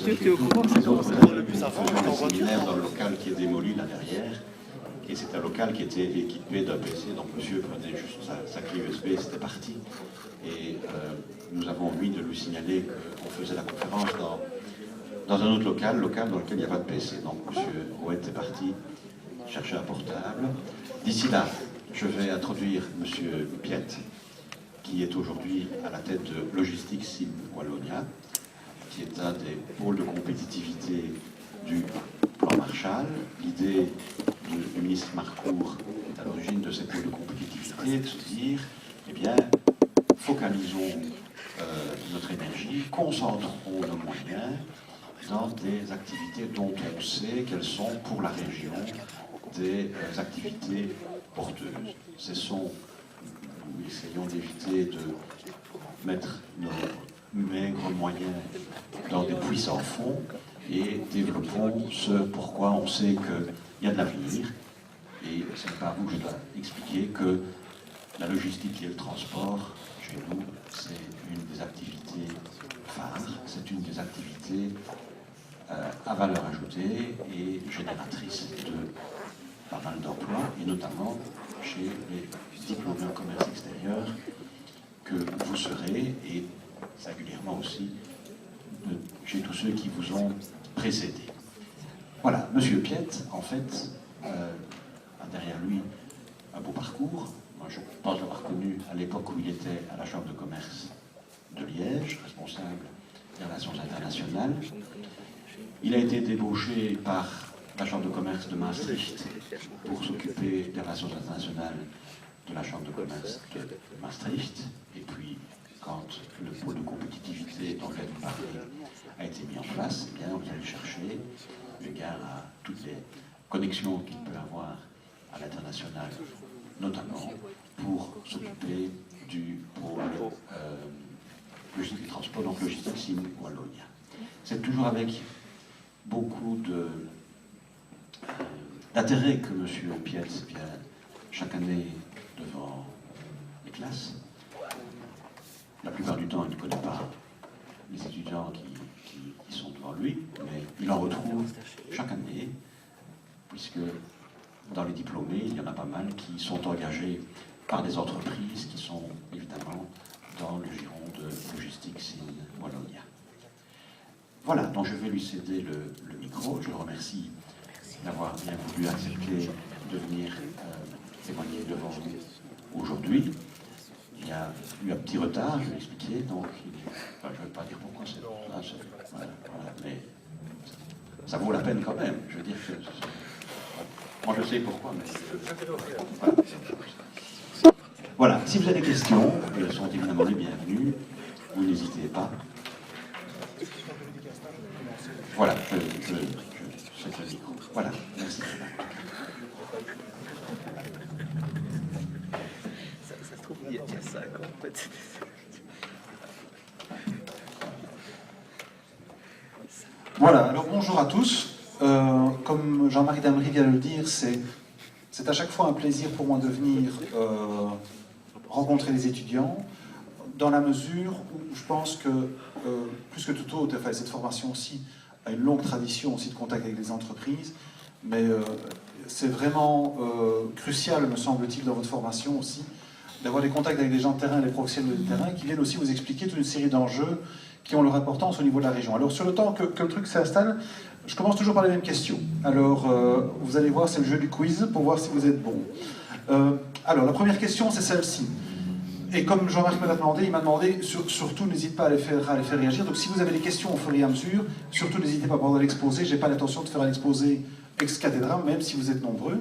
Tu es au courant, c'est pour ça. Un séminaire dans le local qui est démoli là derrière. Et c'est un local qui était équipé d'un PC, donc monsieur prenait juste sa clé USB et c'était parti. Et nous avons envie de lui signaler qu'on faisait la conférence dans un autre local dans lequel il n'y a pas de PC. Donc monsieur Rouet est parti chercher un portable. D'ici là, je vais introduire monsieur Piette, qui est aujourd'hui à la tête de Logistique Sim Wallonia, qui est un des pôles de compétitivité du plan Marshall. L'idée du ministre Marcourt est à l'origine de cette pôle de compétitivité, de se dire, eh bien, focalisons notre énergie, concentrons nos moyens dans des activités dont on sait qu'elles sont pour la région des activités porteuses. Nous essayons d'éviter de mettre nos maigres moyens dans des puits sans fond et développons ce pourquoi on sait qu'il y a de l'avenir. Et ce n'est pas à vous que je dois expliquer que la logistique et le transport, chez nous, c'est une des activités phares, c'est une des activités à valeur ajoutée et génératrice de pas mal d'emplois, et notamment chez les diplômés en commerce extérieur que vous serez, et singulièrement aussi chez tous ceux qui vous ont précédé. Voilà, monsieur Piette, en fait, a derrière lui un beau parcours. Moi, je pense l'avoir connu à l'époque où il était à la Chambre de commerce de Liège, responsable des relations internationales. Il a été débauché par la Chambre de commerce de Maastricht pour s'occuper des relations internationales de la Chambre de commerce de Maastricht. Et puis, quand le pôle de compétitivité dont vous parlez a été mis en place, eh bien, on vient le chercher, eu égard à toutes les connexions qu'il peut avoir à l'international, notamment pour s'occuper du pôle logistique et transport, donc Logistique Sim Wallonia. C'est toujours avec beaucoup d'intérêt que M. Piette vient chaque année devant les classes. La plupart du temps, il ne connaît pas les étudiants qui sont devant lui, mais il en retrouve chaque année, puisque dans les diplômés, il y en a pas mal qui sont engagés par des entreprises qui sont évidemment dans le giron de Logistique Sim Wallonia. Voilà, donc je vais lui céder le micro. Je le remercie d'avoir bien voulu accepter de venir témoigner devant vous aujourd'hui. Il y a eu un petit retard, je vais l'expliquer, donc je ne vais pas dire pourquoi c'est voilà, mais ça vaut la peine quand même. Je veux dire que moi je sais pourquoi, mais voilà. Si vous avez des questions, elles sont évidemment les bienvenues. Vous n'hésitez pas. Voilà, je cède le micro. Voilà, merci. Ça se trouve, il y a ça, quoi, en fait. Voilà, alors bonjour à tous. Comme Jean-Marie Damery vient de le dire, c'est à chaque fois un plaisir pour moi de venir rencontrer les étudiants, dans la mesure où je pense que, plus que tout autre, enfin, cette formation aussi a une longue tradition aussi de contact avec les entreprises, mais c'est vraiment crucial, me semble-t-il, dans votre formation aussi, d'avoir des contacts avec des gens de terrain, les professionnels de terrain, qui viennent aussi vous expliquer toute une série d'enjeux qui ont leur importance au niveau de la région. Alors, sur le temps que le truc s'installe, je commence toujours par les mêmes questions. Alors, vous allez voir, c'est le jeu du quiz, pour voir si vous êtes bon. Alors, la première question, c'est celle-ci. Et comme Jean-Marc me l'a demandé, il m'a demandé, surtout n'hésite pas à les faire réagir. Donc si vous avez des questions au fur et à mesure, surtout n'hésitez pas pendant l'exposé. Je n'ai pas l'intention de faire un exposé ex cathedra, même si vous êtes nombreux.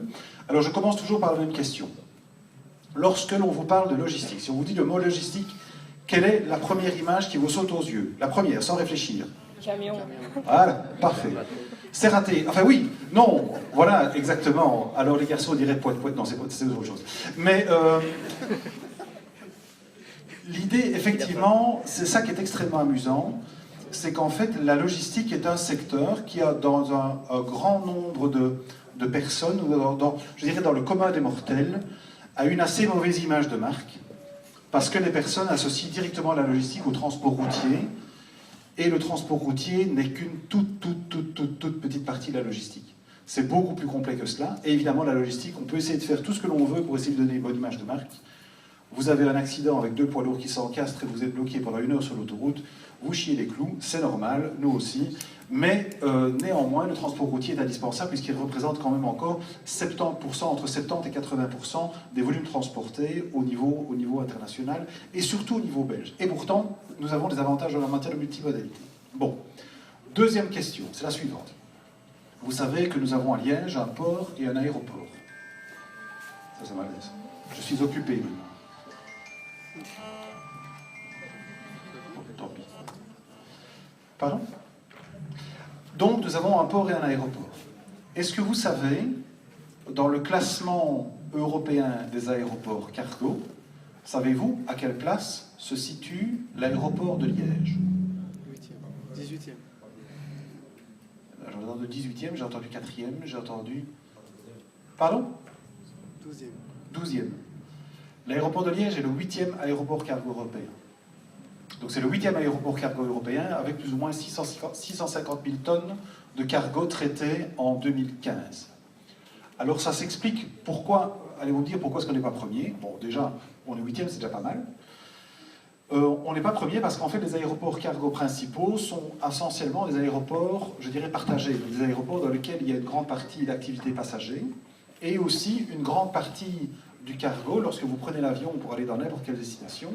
Alors je commence toujours par la même question. Lorsque l'on vous parle de logistique, si on vous dit le mot logistique, quelle est la première image qui vous saute aux yeux? La première, sans réfléchir. Camion. Voilà, parfait. C'est raté. Enfin oui, non, voilà, exactement. Alors les garçons diraient poète, non, c'est autre chose. Mais... l'idée, effectivement, c'est ça qui est extrêmement amusant, c'est qu'en fait, la logistique est un secteur qui a dans un grand nombre de personnes, ou je dirais dans le commun des mortels, a une assez mauvaise image de marque, parce que les personnes associent directement la logistique au transport routier, Et le transport routier n'est qu'une toute petite partie de la logistique. C'est beaucoup plus complet que cela. Et évidemment, la logistique, on peut essayer de faire tout ce que l'on veut pour essayer de donner une bonne image de marque. Vous avez un accident avec 2 poids lourds qui s'encastrent et vous êtes bloqué pendant 1 heure sur l'autoroute, vous chiez les clous, c'est normal, nous aussi. Mais néanmoins, le transport routier est indispensable puisqu'il représente quand même encore 70%, entre 70 et 80% des volumes transportés au niveau international et surtout au niveau belge. Et pourtant, nous avons des avantages en matière de multimodalité. Bon, deuxième question, c'est la suivante. Vous savez que nous avons à Liège un port et un aéroport. Ça, c'est malaise. Je suis occupé maintenant. Bon, tant pis. Pardon? Donc, nous avons un port et un aéroport. Est-ce que vous savez, dans le classement européen des aéroports cargo, savez-vous à quelle place se situe l'aéroport de Liège? 18e. J'ai entendu 18e, j'ai entendu 4e, j'ai entendu... Pardon? 12e. 12e. L'aéroport de Liège est le 8e aéroport cargo européen. Donc c'est le 8e aéroport cargo européen avec plus ou moins 650 000 tonnes de cargo traitées en 2015. Alors ça s'explique pourquoi, allez-vous me dire pourquoi est-ce qu'on n'est pas premier? Bon, déjà, on est 8e, c'est déjà pas mal. On n'est pas premier parce qu'en fait les aéroports cargo principaux sont essentiellement des aéroports, je dirais, partagés, des aéroports dans lesquels il y a une grande partie d'activité passager et aussi une grande partie du cargo. Lorsque vous prenez l'avion pour aller dans n'importe quelle destination,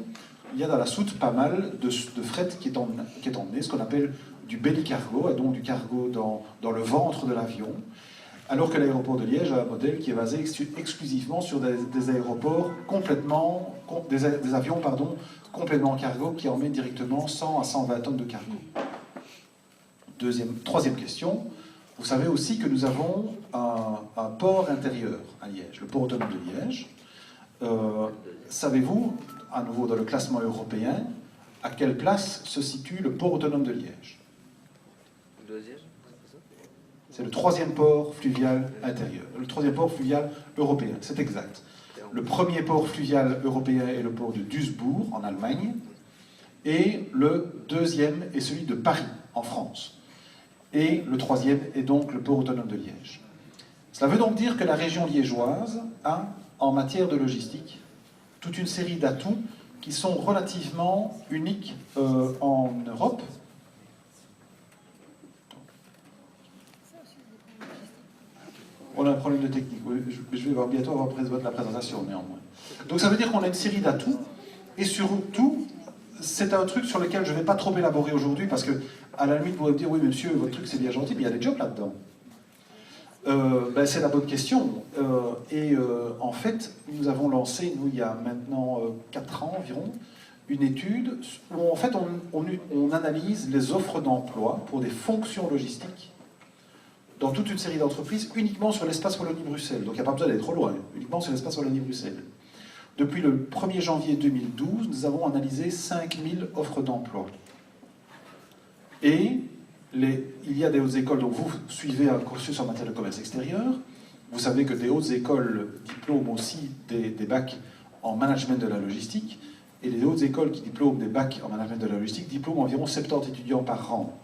il y a dans la soute pas mal de fret qui est emmené, ce qu'on appelle du belly cargo, et donc du cargo dans le ventre de l'avion, alors que l'aéroport de Liège a un modèle qui est basé exclusivement sur des aéroports complètement, des avions, pardon, complètement cargo qui emmènent directement 100 à 120 tonnes de cargo. Troisième question, vous savez aussi que nous avons un port intérieur à Liège, le port autonome de Liège. Savez-vous, à nouveau dans le classement européen, à quelle place se situe le port autonome de Liège? C'est le 3e port fluvial intérieur, le 3e port fluvial européen, c'est exact. Le 1er port fluvial européen est le port de Duisbourg, en Allemagne, et le 2e est celui de Paris, en France. Et le 3e est donc le port autonome de Liège. Cela veut donc dire que la région liégeoise a, en matière de logistique, toute une série d'atouts qui sont relativement uniques en Europe. On a un problème de technique. Je vais bientôt avoir la présentation, néanmoins. Donc ça veut dire qu'on a une série d'atouts, et surtout, c'est un truc sur lequel je ne vais pas trop élaborer aujourd'hui, parce que, à la limite, vous allez me dire, oui, monsieur, votre truc, c'est bien gentil, mais il y a des jobs là-dedans. C'est la bonne question. En fait, nous avons lancé, nous, il y a maintenant 4 ans environ, une étude où, en fait, on analyse les offres d'emploi pour des fonctions logistiques dans toute une série d'entreprises, uniquement sur l'espace Wallonie-Bruxelles. Donc il n'y a pas besoin d'aller trop loin, uniquement sur l'espace Wallonie-Bruxelles. Depuis le 1er janvier 2012, nous avons analysé 5000 offres d'emploi. Et il y a des hautes écoles, donc vous suivez un cursus en matière de commerce extérieur, vous savez que des hautes écoles diplôment aussi des bacs en management de la logistique, et les hautes écoles qui diplôment des bacs en management de la logistique diplôment environ 70 étudiants par an.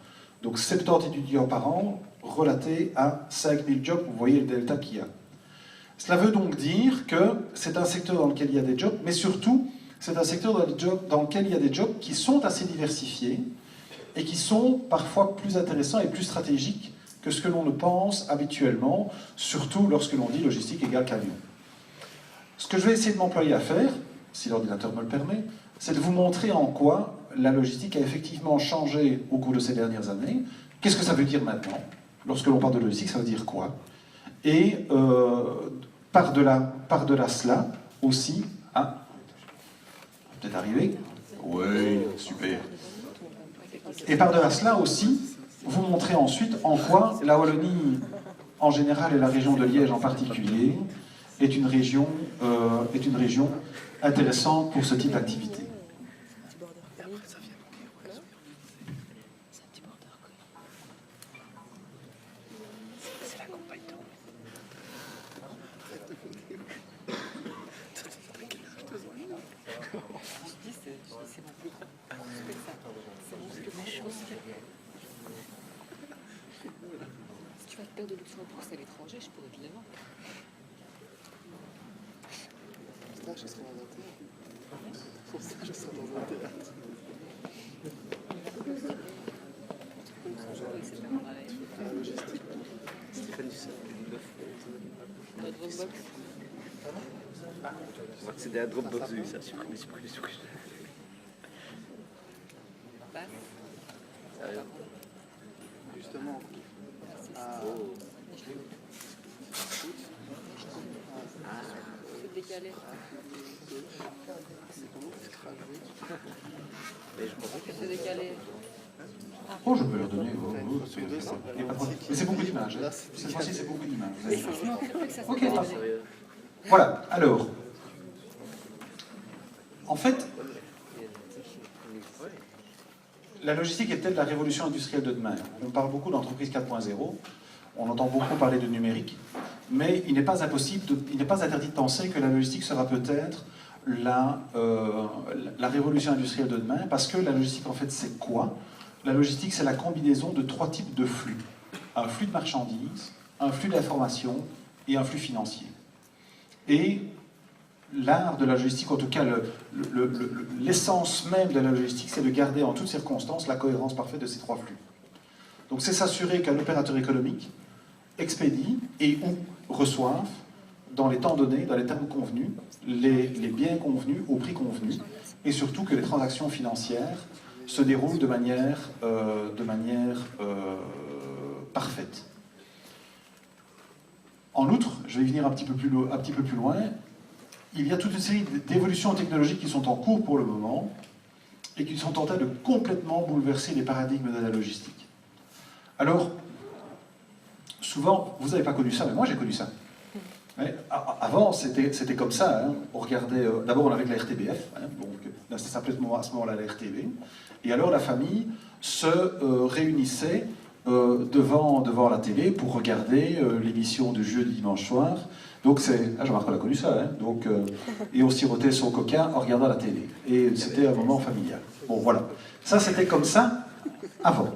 Donc 70 étudiants par an, relatés à 5000 jobs, vous voyez le delta qu'il y a. Cela veut donc dire que c'est un secteur dans lequel il y a des jobs, mais surtout, c'est un secteur dans lequel il y a des jobs qui sont assez diversifiés et qui sont parfois plus intéressants et plus stratégiques que ce que l'on ne pense habituellement, surtout lorsque l'on dit logistique égale camion. Ce que je vais essayer de m'employer à faire, si l'ordinateur me le permet, c'est de vous montrer en quoi la logistique a effectivement changé au cours de ces dernières années. Qu'est-ce que ça veut dire maintenant? Lorsque l'on parle de logistique, ça veut dire quoi? Et par-delà cela aussi, peut-être arriver? Oui, super. Et par-delà cela aussi, vous montrer ensuite en quoi la Wallonie en général et la région de Liège en particulier est une région intéressante pour ce type d'activité. Si tu vas te perdre de Luxembourg, c'est à l'étranger, je pourrais te les vendre. Pour ça, je serai dans un théâtre. Pour ça, je serai dans un théâtre. C'est pas pareil. La logistique. Stéphane, tu sais, une offre. La Dropbox. On va accéder à Dropbox, j'ai vu ça, supprimer. Passe. Sérieux? Justement. Ah, C'est décalé. Mais je pensais que C'est décalé. Oh, je peux leur donner. sur deux, c'est Il y a pas de problème. Mais c'est beaucoup d'images. Hein. Cette fois-ci, c'est beaucoup d'images. Vous allez voir. Ok, c'est parfait. sérieux. Voilà, alors. En fait, la logistique est peut-être la révolution industrielle de demain. On parle beaucoup d'entreprise 4.0, on entend beaucoup parler de numérique, mais il n'est pas interdit de penser que la logistique sera peut-être la révolution industrielle de demain, parce que la logistique, en fait, c'est quoi? La logistique, c'est la combinaison de 3 types de flux. Un flux de marchandises, un flux d'informations et un flux financier. Et l'art de la logistique, en tout cas l'essence même de la logistique, c'est de garder en toutes circonstances la cohérence parfaite de ces 3 flux. Donc c'est s'assurer qu'un opérateur économique expédie et ou reçoive, dans les temps donnés, dans les termes convenus, les biens convenus au prix convenu, et surtout que les transactions financières se déroulent de manière parfaite. En outre, je vais y venir un petit peu plus loin, il y a toute une série d'évolutions technologiques qui sont en cours pour le moment et qui sont en train de complètement bouleverser les paradigmes de la logistique. Alors, souvent, vous n'avez pas connu ça, mais moi j'ai connu ça. Mais avant, c'était comme ça. Hein. On regardait. D'abord, on avait la RTBF, hein, donc là, ça s'appelait à ce moment-là la RTV. Et alors, la famille se réunissait devant la télé pour regarder l'émission du jeudi dimanche soir. Donc, Jean-Marc a connu ça. Hein, donc, et on sirotait son coca en regardant la télé. Et c'était un moment familial. Bon, voilà. Ça, c'était comme ça avant.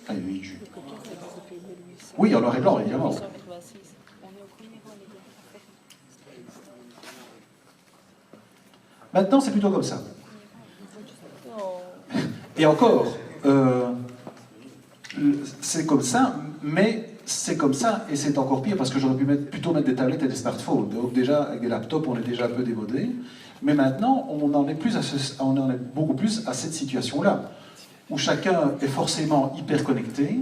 Ah, il y a eu du jus. Oui, en noir et blanc, évidemment. 1986. On est au premier rang, les gars. Maintenant, c'est plutôt comme ça. Et encore, c'est comme ça, mais c'est comme ça, et c'est encore pire, parce que j'aurais pu plutôt mettre des tablettes et des smartphones. Donc déjà, avec des laptops, on est déjà un peu démodé. Mais maintenant, on en est beaucoup plus à cette situation-là, où chacun est forcément hyper connecté,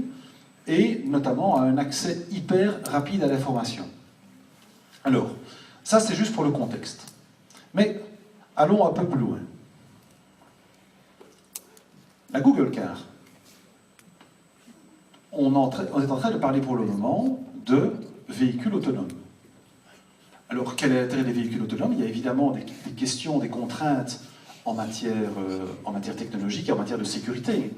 et notamment a un accès hyper rapide à l'information. Alors, ça c'est juste pour le contexte. Mais allons un peu plus loin. La Google Car. On est en train de parler pour le moment de véhicules autonomes. Alors, quel est l'intérêt des véhicules autonomes? Il y a évidemment des questions, des contraintes en matière technologique et en matière de sécurité.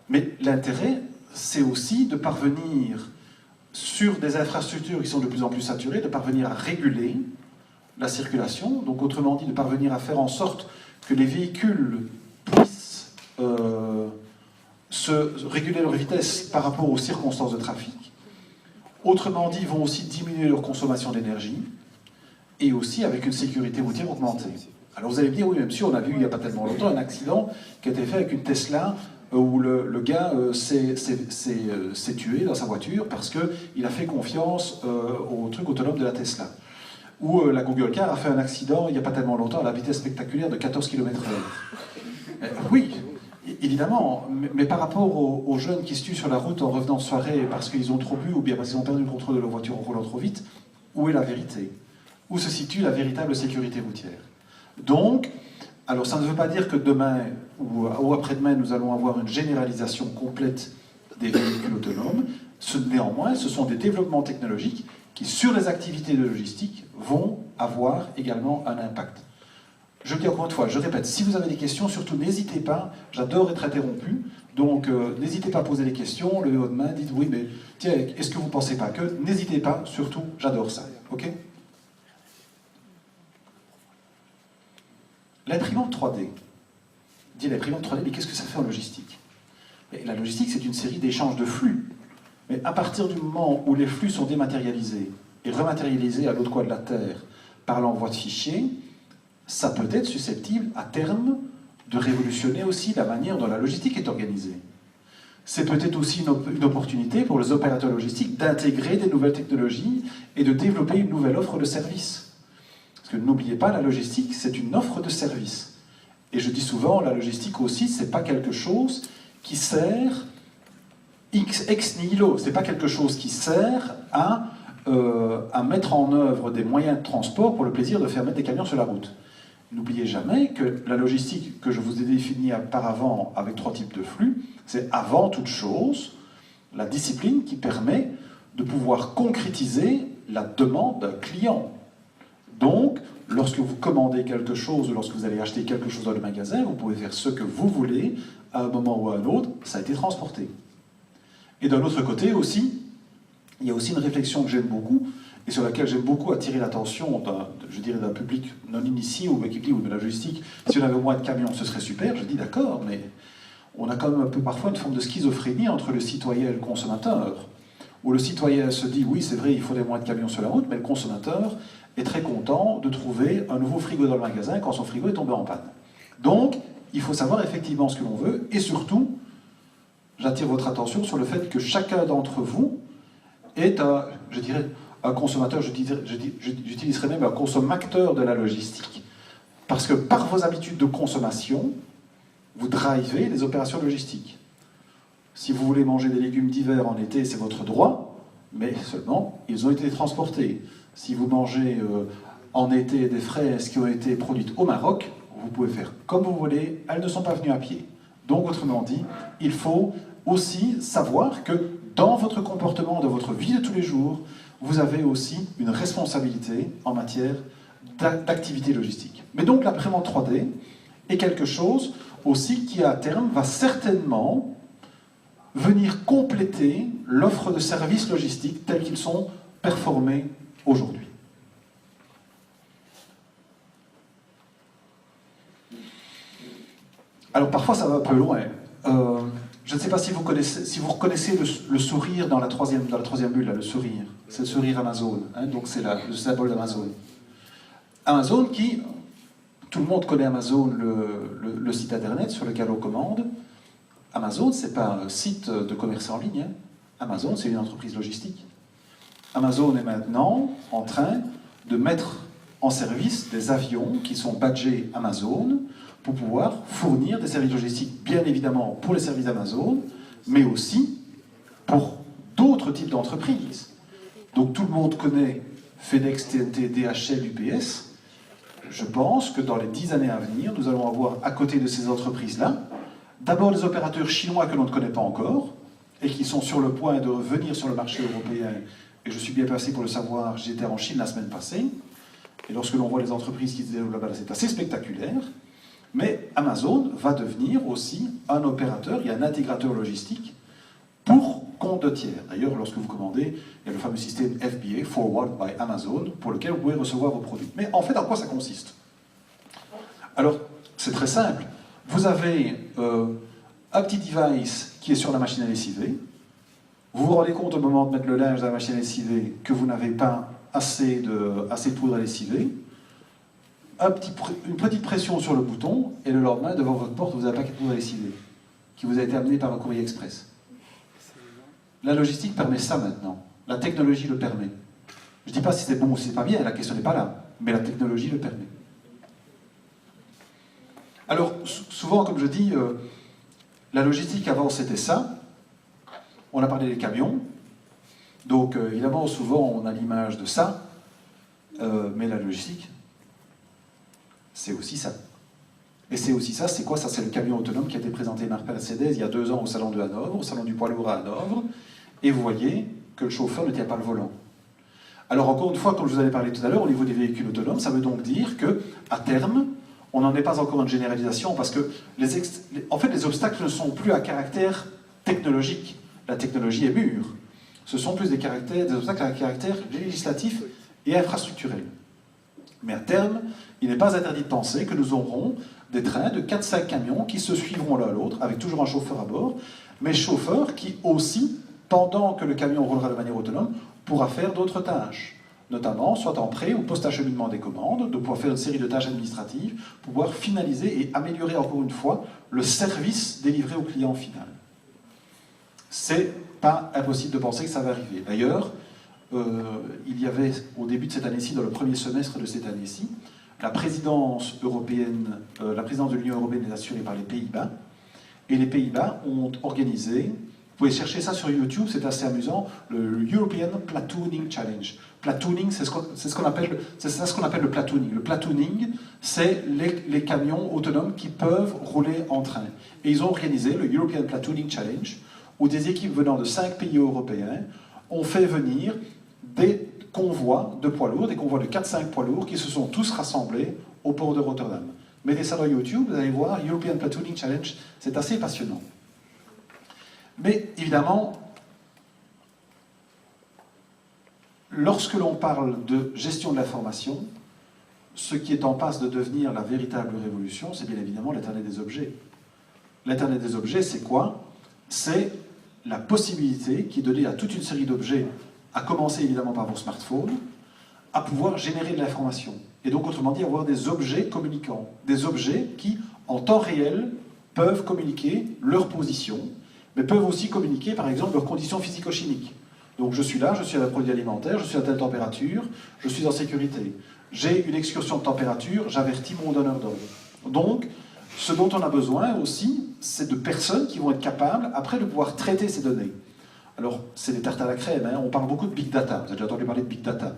Mais l'intérêt, c'est aussi de parvenir, sur des infrastructures qui sont de plus en plus saturées, de parvenir à réguler la circulation, donc autrement dit, de parvenir à faire en sorte que les véhicules puissent réguler leur vitesse par rapport aux circonstances de trafic. Autrement dit, ils vont aussi diminuer leur consommation d'énergie, et aussi avec une sécurité routière augmentée. Alors vous allez me dire, oui, même si on a vu il n'y a pas tellement longtemps un accident qui a été fait avec une Tesla, où le gars s'est tué dans sa voiture parce qu'il a fait confiance au truc autonome de la Tesla. Ou la Google Car a fait un accident il n'y a pas tellement longtemps à la vitesse spectaculaire de 14 km/h. Oui, évidemment, mais par rapport aux jeunes qui se tuent sur la route en revenant de soirée parce qu'ils ont trop bu ou bien parce qu'ils ont perdu le contrôle de leur voiture en roulant trop vite, où est la vérité? Où se situe la véritable sécurité routière? Donc, alors ça ne veut pas dire que demain ou après-demain, nous allons avoir une généralisation complète des véhicules autonomes. Néanmoins, ce sont des développements technologiques qui, sur les activités de logistique, vont avoir également un impact. Je le dis encore une fois, je répète, si vous avez des questions, surtout n'hésitez pas, j'adore être interrompu, donc n'hésitez pas à poser des questions, levez votre main, dites oui, mais tiens, est-ce que vous ne pensez pas que? N'hésitez pas, surtout, j'adore ça, ok? L'imprimante 3D. dit l'imprimante 3D, mais qu'est-ce que ça fait en logistique? Et la logistique, c'est une série d'échanges de flux. Mais à partir du moment où les flux sont dématérialisés et rematérialisés à l'autre coin de la Terre par l'envoi de fichiers, ça peut être susceptible, à terme, de révolutionner aussi la manière dont la logistique est organisée. C'est peut-être aussi une opportunité pour les opérateurs logistiques d'intégrer des nouvelles technologies et de développer une nouvelle offre de service. Parce que n'oubliez pas, la logistique, c'est une offre de service. Et je dis souvent, la logistique aussi, c'est pas quelque chose qui sert ex nihilo. C'est pas quelque chose qui sert à mettre en œuvre des moyens de transport pour le plaisir de faire mettre des camions sur la route. N'oubliez jamais que la logistique que je vous ai définie auparavant avec 3 types de flux, c'est avant toute chose la discipline qui permet de pouvoir concrétiser la demande d'un client. Donc, lorsque vous commandez quelque chose ou lorsque vous allez acheter quelque chose dans le magasin, vous pouvez faire ce que vous voulez à un moment ou à un autre, ça a été transporté. Et d'un autre côté aussi, il y a aussi une réflexion que j'aime beaucoup et sur laquelle j'aime beaucoup attirer l'attention d'un public non initié ou qui dit, oui, mais la logistique, si on avait moins de camions, ce serait super. Je dis d'accord, mais on a quand même un peu parfois une forme de schizophrénie entre le citoyen et le consommateur, où le citoyen se dit, oui, c'est vrai, il faudrait moins de camions sur la route, mais le consommateur est très content de trouver un nouveau frigo dans le magasin quand son frigo est tombé en panne. Donc, il faut savoir effectivement ce que l'on veut, et surtout, j'attire votre attention sur le fait que chacun d'entre vous est un consommateur, j'utiliserais même un consommateur de la logistique. Parce que par vos habitudes de consommation, vous drivez les opérations logistiques. Si vous voulez manger des légumes d'hiver en été, c'est votre droit, mais seulement ils ont été transportés. Si vous mangez en été des fraises qui ont été produites au Maroc, vous pouvez faire comme vous voulez, elles ne sont pas venues à pied. Donc, autrement dit, il faut aussi savoir que dans votre comportement, dans votre vie de tous les jours, vous avez aussi une responsabilité en matière d'activité logistique. Mais donc, l'imprimante 3D est quelque chose aussi qui, à terme, va certainement venir compléter l'offre de services logistiques tels qu'ils sont performés aujourd'hui. Alors parfois ça va un peu loin. Je ne sais pas si vous reconnaissez le sourire dans la troisième bulle, là, le sourire. C'est le sourire Amazon, hein, donc c'est le symbole d'Amazon. Amazon qui, tout le monde connaît Amazon, le site internet sur lequel on commande. Amazon, ce n'est pas un site de commerce en ligne. Hein. Amazon, c'est une entreprise logistique. Amazon est maintenant en train de mettre en service des avions qui sont badgés Amazon pour pouvoir fournir des services logistiques, bien évidemment pour les services Amazon, mais aussi pour d'autres types d'entreprises. Donc tout le monde connaît FedEx, TNT, DHL, UPS. Je pense que dans les 10 années à venir, nous allons avoir à côté de ces entreprises-là, d'abord des opérateurs chinois que l'on ne connaît pas encore, et qui sont sur le point de revenir sur le marché européen, et je suis bien placé pour le savoir, j'étais en Chine la semaine passée, et lorsque l'on voit les entreprises qui se développent là-bas, c'est assez spectaculaire. Mais Amazon va devenir aussi un opérateur et un intégrateur logistique pour compte de tiers. D'ailleurs, lorsque vous commandez, il y a le fameux système FBA, Forward by Amazon, pour lequel vous pouvez recevoir vos produits. Mais en fait, en quoi ça consiste? Alors, c'est très simple. Vous avez un petit device qui est sur la machine à lessiver. Vous vous rendez compte au moment de mettre le linge dans la machine à lessiver que vous n'avez pas assez de poudre à lessiver. Une petite pression sur le bouton, et le lendemain, devant votre porte, vous avez un paquet de poudre à lessiver, qui vous a été amené par un courrier express. La logistique permet ça maintenant. La technologie le permet. Je ne dis pas si c'est bon ou si c'est pas bien, la question n'est pas là, mais la technologie le permet. Alors, souvent, comme je dis, la logistique avant c'était ça. On a parlé des camions. Donc, évidemment, souvent, on a l'image de ça, mais la logistique, c'est aussi ça. Et c'est aussi ça, c'est quoi ça? C'est le camion autonome qui a été présenté par Mercedes il y a 2 ans au salon de Hanovre, au salon du poids lourd à Hanovre, et vous voyez que le chauffeur ne tient pas le volant. Alors encore une fois, comme je vous avais parlé tout à l'heure, au niveau des véhicules autonomes, ça veut donc dire qu'à terme, on n'en est pas encore une généralisation, parce que en fait, les obstacles ne sont plus à caractère technologique. La technologie est mûre. Ce sont plus des obstacles à caractère législatif et infrastructurel. Mais à terme, il n'est pas interdit de penser que nous aurons des trains de 4-5 camions qui se suivront l'un à l'autre, avec toujours un chauffeur à bord, mais chauffeur qui aussi, pendant que le camion roulera de manière autonome, pourra faire d'autres tâches, notamment soit en pré- ou post-acheminement des commandes, de pouvoir faire une série de tâches administratives, pour pouvoir finaliser et améliorer encore une fois le service délivré au client final. C'est pas impossible de penser que ça va arriver. D'ailleurs, il y avait au début de cette année-ci, dans le premier semestre de cette année-ci, la présidence européenne, la présidence de l'Union européenne est assurée par les Pays-Bas, et les Pays-Bas ont organisé, vous pouvez chercher ça sur YouTube, c'est assez amusant, le European Platooning Challenge. Platooning, c'est ce qu'on appelle le platooning. Le platooning, c'est les camions autonomes qui peuvent rouler en train. Et ils ont organisé le European Platooning Challenge, où des équipes venant de 5 pays européens ont fait venir des convois de poids lourds, des convois de 4-5 poids lourds qui se sont tous rassemblés au port de Rotterdam. Mettez ça dans YouTube, vous allez voir, European Platooning Challenge, c'est assez passionnant. Mais évidemment, lorsque l'on parle de gestion de l'information, ce qui est en passe de devenir la véritable révolution, c'est bien évidemment l'Internet des objets. L'Internet des objets, c'est quoi? C'est la possibilité qui est donnée à toute une série d'objets, à commencer évidemment par vos smartphones, à pouvoir générer de l'information. Et donc, autrement dit, avoir des objets communicants. Des objets qui, en temps réel, peuvent communiquer leur position, mais peuvent aussi communiquer, par exemple, leurs conditions physico-chimiques. Donc, je suis là, je suis à un produit alimentaire, je suis à telle température, je suis en sécurité. J'ai une excursion de température, j'avertis mon donneur d'ordre. Donc, ce dont on a besoin aussi, c'est de personnes qui vont être capables, après, de pouvoir traiter ces données. Alors, c'est des tartes à la crème, hein. On parle beaucoup de big data, vous avez déjà entendu parler de big data.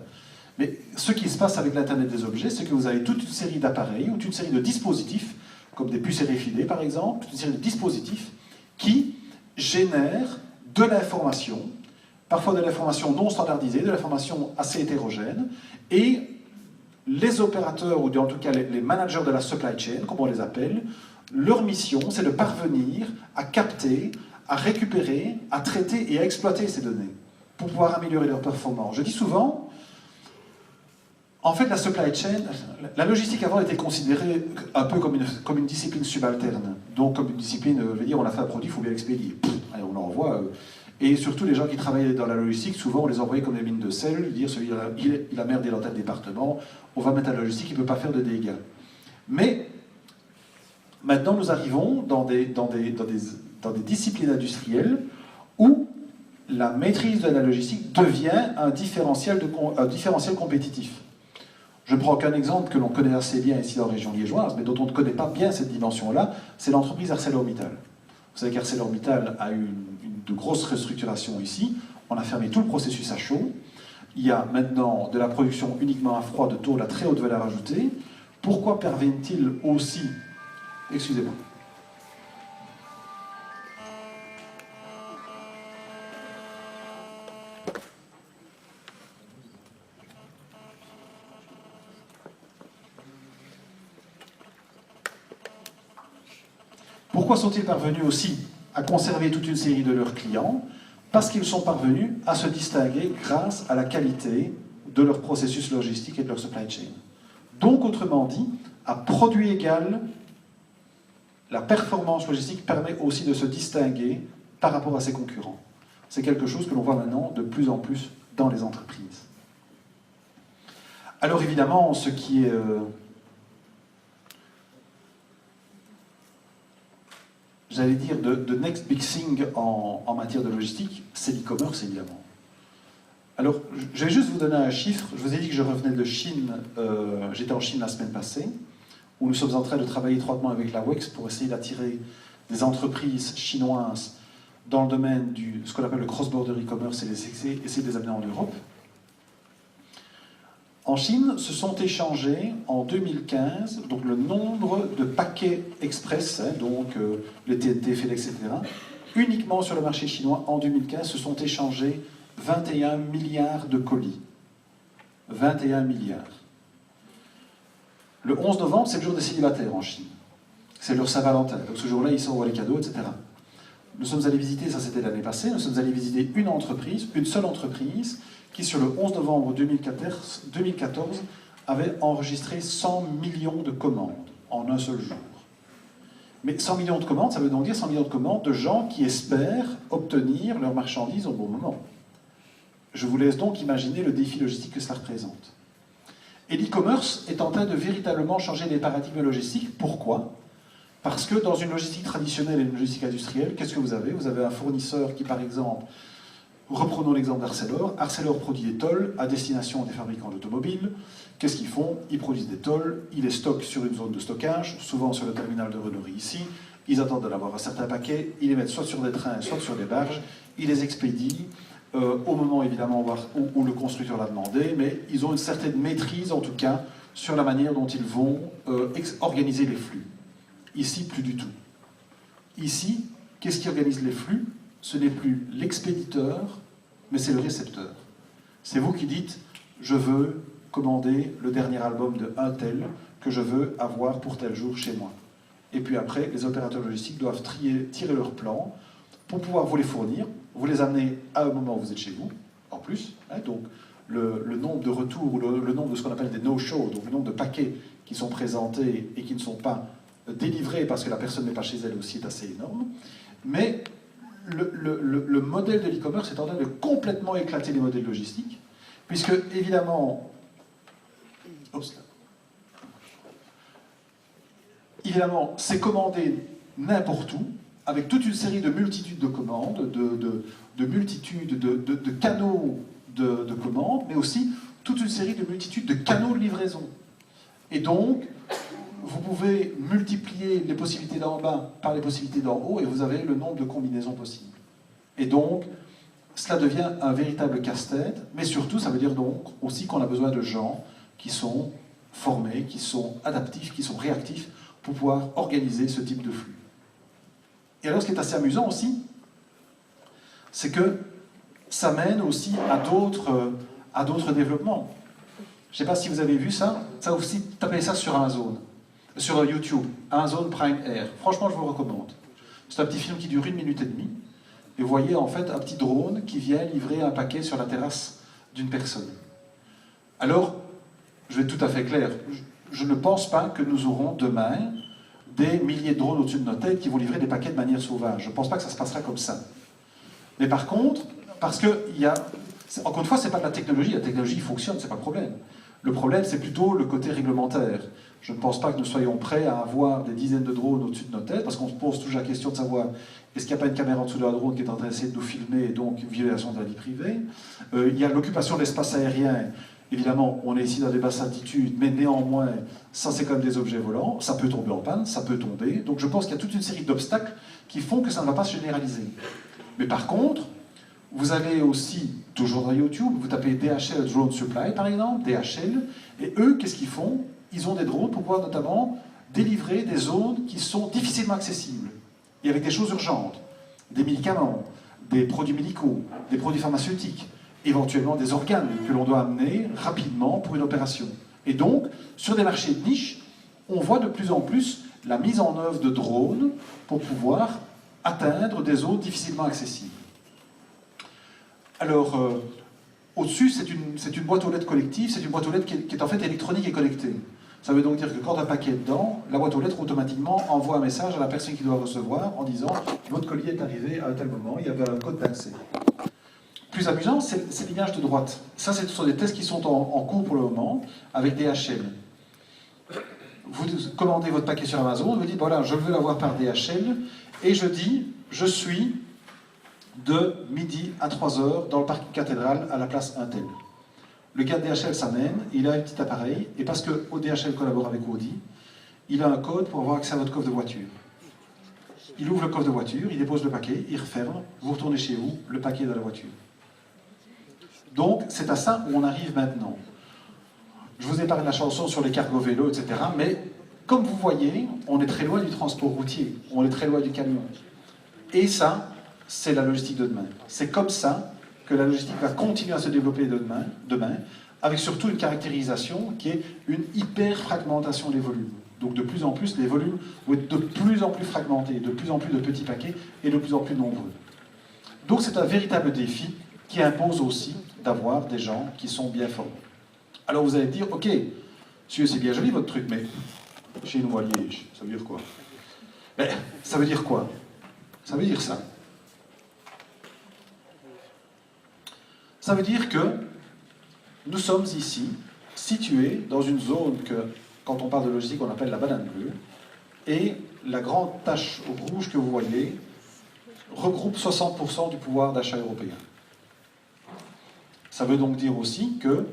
Mais ce qui se passe avec l'Internet des objets, c'est que vous avez toute une série d'appareils, ou toute une série de dispositifs, comme des puces RFID par exemple, toute une série de dispositifs qui génèrent de l'information, parfois de l'information non standardisée, de l'information assez hétérogène, et les opérateurs, ou en tout cas les managers de la supply chain, comme on les appelle, leur mission, c'est de parvenir à capter, à récupérer, à traiter et à exploiter ces données pour pouvoir améliorer leur performance. Je dis souvent, en fait, la supply chain, la logistique avant était considérée un peu comme une discipline subalterne. Donc, comme une discipline, je veux dire, on a fait un produit, il faut bien l'expédier. Allez, on l'envoie. Et surtout, les gens qui travaillaient dans la logistique, souvent, on les envoyait comme des mines de sel, dire celui-là, il a merdé dans tel département, on va mettre à la logistique, il ne peut pas faire de dégâts. Mais maintenant, nous arrivons dans des disciplines industrielles où la maîtrise de la logistique devient un différentiel compétitif. Je ne prends qu'un exemple que l'on connaît assez bien ici dans la région liégeoise, mais dont on ne connaît pas bien cette dimension-là, c'est l'entreprise ArcelorMittal. Vous savez qu'ArcelorMittal a eu de grosses restructurations ici, on a fermé tout le processus à chaud, il y a maintenant de la production uniquement à froid de tôle à très haute valeur ajoutée. Pourquoi parviennent-ils aussi... Excusez-moi. Pourquoi sont-ils parvenus aussi à conserver toute une série de leurs clients? Parce qu'ils sont parvenus à se distinguer grâce à la qualité de leur processus logistique et de leur supply chain. Donc, autrement dit, à produit égal, la performance logistique permet aussi de se distinguer par rapport à ses concurrents. C'est quelque chose que l'on voit maintenant de plus en plus dans les entreprises. Alors évidemment, ce qui est... j'allais dire, de next big thing en matière de logistique, c'est l'e-commerce, évidemment. Alors, je vais juste vous donner un chiffre. Je vous ai dit que je revenais de Chine, j'étais en Chine la semaine passée, où nous sommes en train de travailler étroitement avec la WEX pour essayer d'attirer des entreprises chinoises dans le domaine de ce qu'on appelle le cross-border e-commerce et essayer de les amener en Europe. En Chine, se sont échangés en 2015 donc le nombre de paquets express, donc les TNT, FedEx, etc., uniquement sur le marché chinois en 2015 se sont échangés 21 milliards de colis. 21 milliards. Le 11 novembre, c'est le jour des célibataires en Chine. C'est leur Saint-Valentin. Donc ce jour-là, ils s'envoient les cadeaux, etc. Nous sommes allés visiter, ça c'était l'année passée, nous sommes allés visiter une entreprise, une seule entreprise, qui sur le 11 novembre 2014 avait enregistré 100 millions de commandes en un seul jour. Mais 100 millions de commandes, ça veut donc dire 100 millions de commandes de gens qui espèrent obtenir leurs marchandises au bon moment. Je vous laisse donc imaginer le défi logistique que cela représente. Et l'e-commerce est en train de véritablement changer les paradigmes logistiques. Pourquoi? Parce que dans une logistique traditionnelle et une logistique industrielle, qu'est-ce que vous avez? Vous avez un fournisseur qui, par exemple, reprenons l'exemple d'Arcelor. Arcelor produit des tôles à destination des fabricants d'automobiles. Qu'est-ce qu'ils font? Ils produisent des tôles, ils les stockent sur une zone de stockage, souvent sur le terminal de Renory ici. Ils attendent d'en avoir un certain paquet, ils les mettent soit sur des trains, soit sur des barges, ils les expédient au moment évidemment où le constructeur l'a demandé, mais ils ont une certaine maîtrise en tout cas sur la manière dont ils vont organiser les flux. Ici, plus du tout. Ici, qu'est-ce qui organise les flux? Ce n'est plus l'expéditeur, mais c'est le récepteur. C'est vous qui dites « je veux commander le dernier album de un tel que je veux avoir pour tel jour chez moi ». Et puis après, les opérateurs logistiques doivent tirer leur plan pour pouvoir vous les fournir, vous les amener à un moment où vous êtes chez vous, en plus. Hein, donc le nombre de retours, ou le nombre de ce qu'on appelle des no-show, donc le nombre de paquets qui sont présentés et qui ne sont pas délivrés parce que la personne n'est pas chez elle aussi est assez énorme. Mais le modèle de l'e-commerce est en train de complètement éclater les modèles logistiques, puisque évidemment, c'est commandé n'importe où, avec toute une série de multitudes de commandes, de multitudes de canaux de commandes, mais aussi toute une série de multitudes de canaux de livraison. Et donc, vous pouvez multiplier les possibilités d'en bas par les possibilités d'en haut, et vous avez le nombre de combinaisons possibles. Et donc, cela devient un véritable casse-tête, mais surtout, ça veut dire donc aussi qu'on a besoin de gens qui sont formés, qui sont adaptifs, qui sont réactifs, pour pouvoir organiser ce type de flux. Et alors, ce qui est assez amusant aussi, c'est que ça mène aussi à d'autres développements. Je ne sais pas si vous avez vu ça, ça aussi, tapez ça sur Amazon, sur YouTube, Amazon Prime Air. Franchement, je vous le recommande. C'est un petit film qui dure 1 minute et demie, et vous voyez en fait un petit drone qui vient livrer un paquet sur la terrasse d'une personne. Alors, je vais être tout à fait clair, je ne pense pas que nous aurons demain des milliers de drones au-dessus de nos têtes qui vont livrer des paquets de manière sauvage. Je ne pense pas que ça se passera comme ça. Mais par contre, parce que encore une fois, ce n'est pas de la technologie fonctionne, ce n'est pas le problème. Le problème, c'est plutôt le côté réglementaire. Je ne pense pas que nous soyons prêts à avoir des dizaines de drones au-dessus de nos têtes, parce qu'on se pose toujours la question de savoir est-ce qu'il n'y a pas une caméra en dessous de la drone qui est en train d'essayer de nous filmer, et donc violation de la vie privée. Il y a l'occupation de l'espace aérien. Évidemment, on est ici dans des basses altitudes, mais néanmoins, ça c'est comme des objets volants, ça peut tomber en panne, ça peut tomber. Donc je pense qu'il y a toute une série d'obstacles qui font que ça ne va pas se généraliser. Mais par contre, vous allez aussi, toujours dans YouTube, vous tapez DHL Drone Supply par exemple, DHL, et eux, qu'est-ce qu'ils font? Ils ont des drones pour pouvoir notamment délivrer des zones qui sont difficilement accessibles, et avec des choses urgentes, des médicaments, des produits médicaux, des produits pharmaceutiques, éventuellement des organes que l'on doit amener rapidement pour une opération. Et donc, sur des marchés de niche, on voit de plus en plus la mise en œuvre de drones pour pouvoir atteindre des zones difficilement accessibles. Alors, au-dessus, c'est une boîte aux lettres collective, c'est une boîte aux lettres qui est en fait électronique et connectée. Ça veut donc dire que quand un paquet est dedans, la boîte aux lettres automatiquement envoie un message à la personne qui doit recevoir en disant « Votre colis est arrivé à un tel moment, il y avait un code d'accès ». Plus amusant, c'est l'image de droite. Ça, ce sont des tests qui sont en cours pour le moment, avec DHL. Vous commandez votre paquet sur Amazon, vous dites, voilà, je veux l'avoir par DHL, et je dis, je suis de midi à 3h dans le parc cathédrale à la place Intel. Le gars de DHL s'amène, il a un petit appareil, et parce que DHL collabore avec Audi, il a un code pour avoir accès à votre coffre de voiture. Il ouvre le coffre de voiture, il dépose le paquet, il referme, vous retournez chez vous, le paquet est dans la voiture. Donc, c'est à ça où on arrive maintenant. Je vous ai parlé de la chanson sur les cargos vélos, etc. Mais, comme vous voyez, on est très loin du transport routier. On est très loin du camion. Et ça, c'est la logistique de demain. C'est comme ça que la logistique va continuer à se développer demain, avec surtout une caractérisation qui est une hyper-fragmentation des volumes. Donc, de plus en plus, les volumes vont être de plus en plus fragmentés, de plus en plus de petits paquets et de plus en plus nombreux. Donc, c'est un véritable défi qui impose aussi d'avoir des gens qui sont bien formés. Alors vous allez dire, ok, c'est bien joli votre truc, mais chez nous à Liège, ça veut dire quoi? Mais ça veut dire quoi? Ça veut dire ça. Ça veut dire que nous sommes ici, situés dans une zone que, quand on parle de logistique, on appelle la banane bleue, et la grande tache rouge que vous voyez regroupe 60% du pouvoir d'achat européen. Ça veut donc dire aussi que,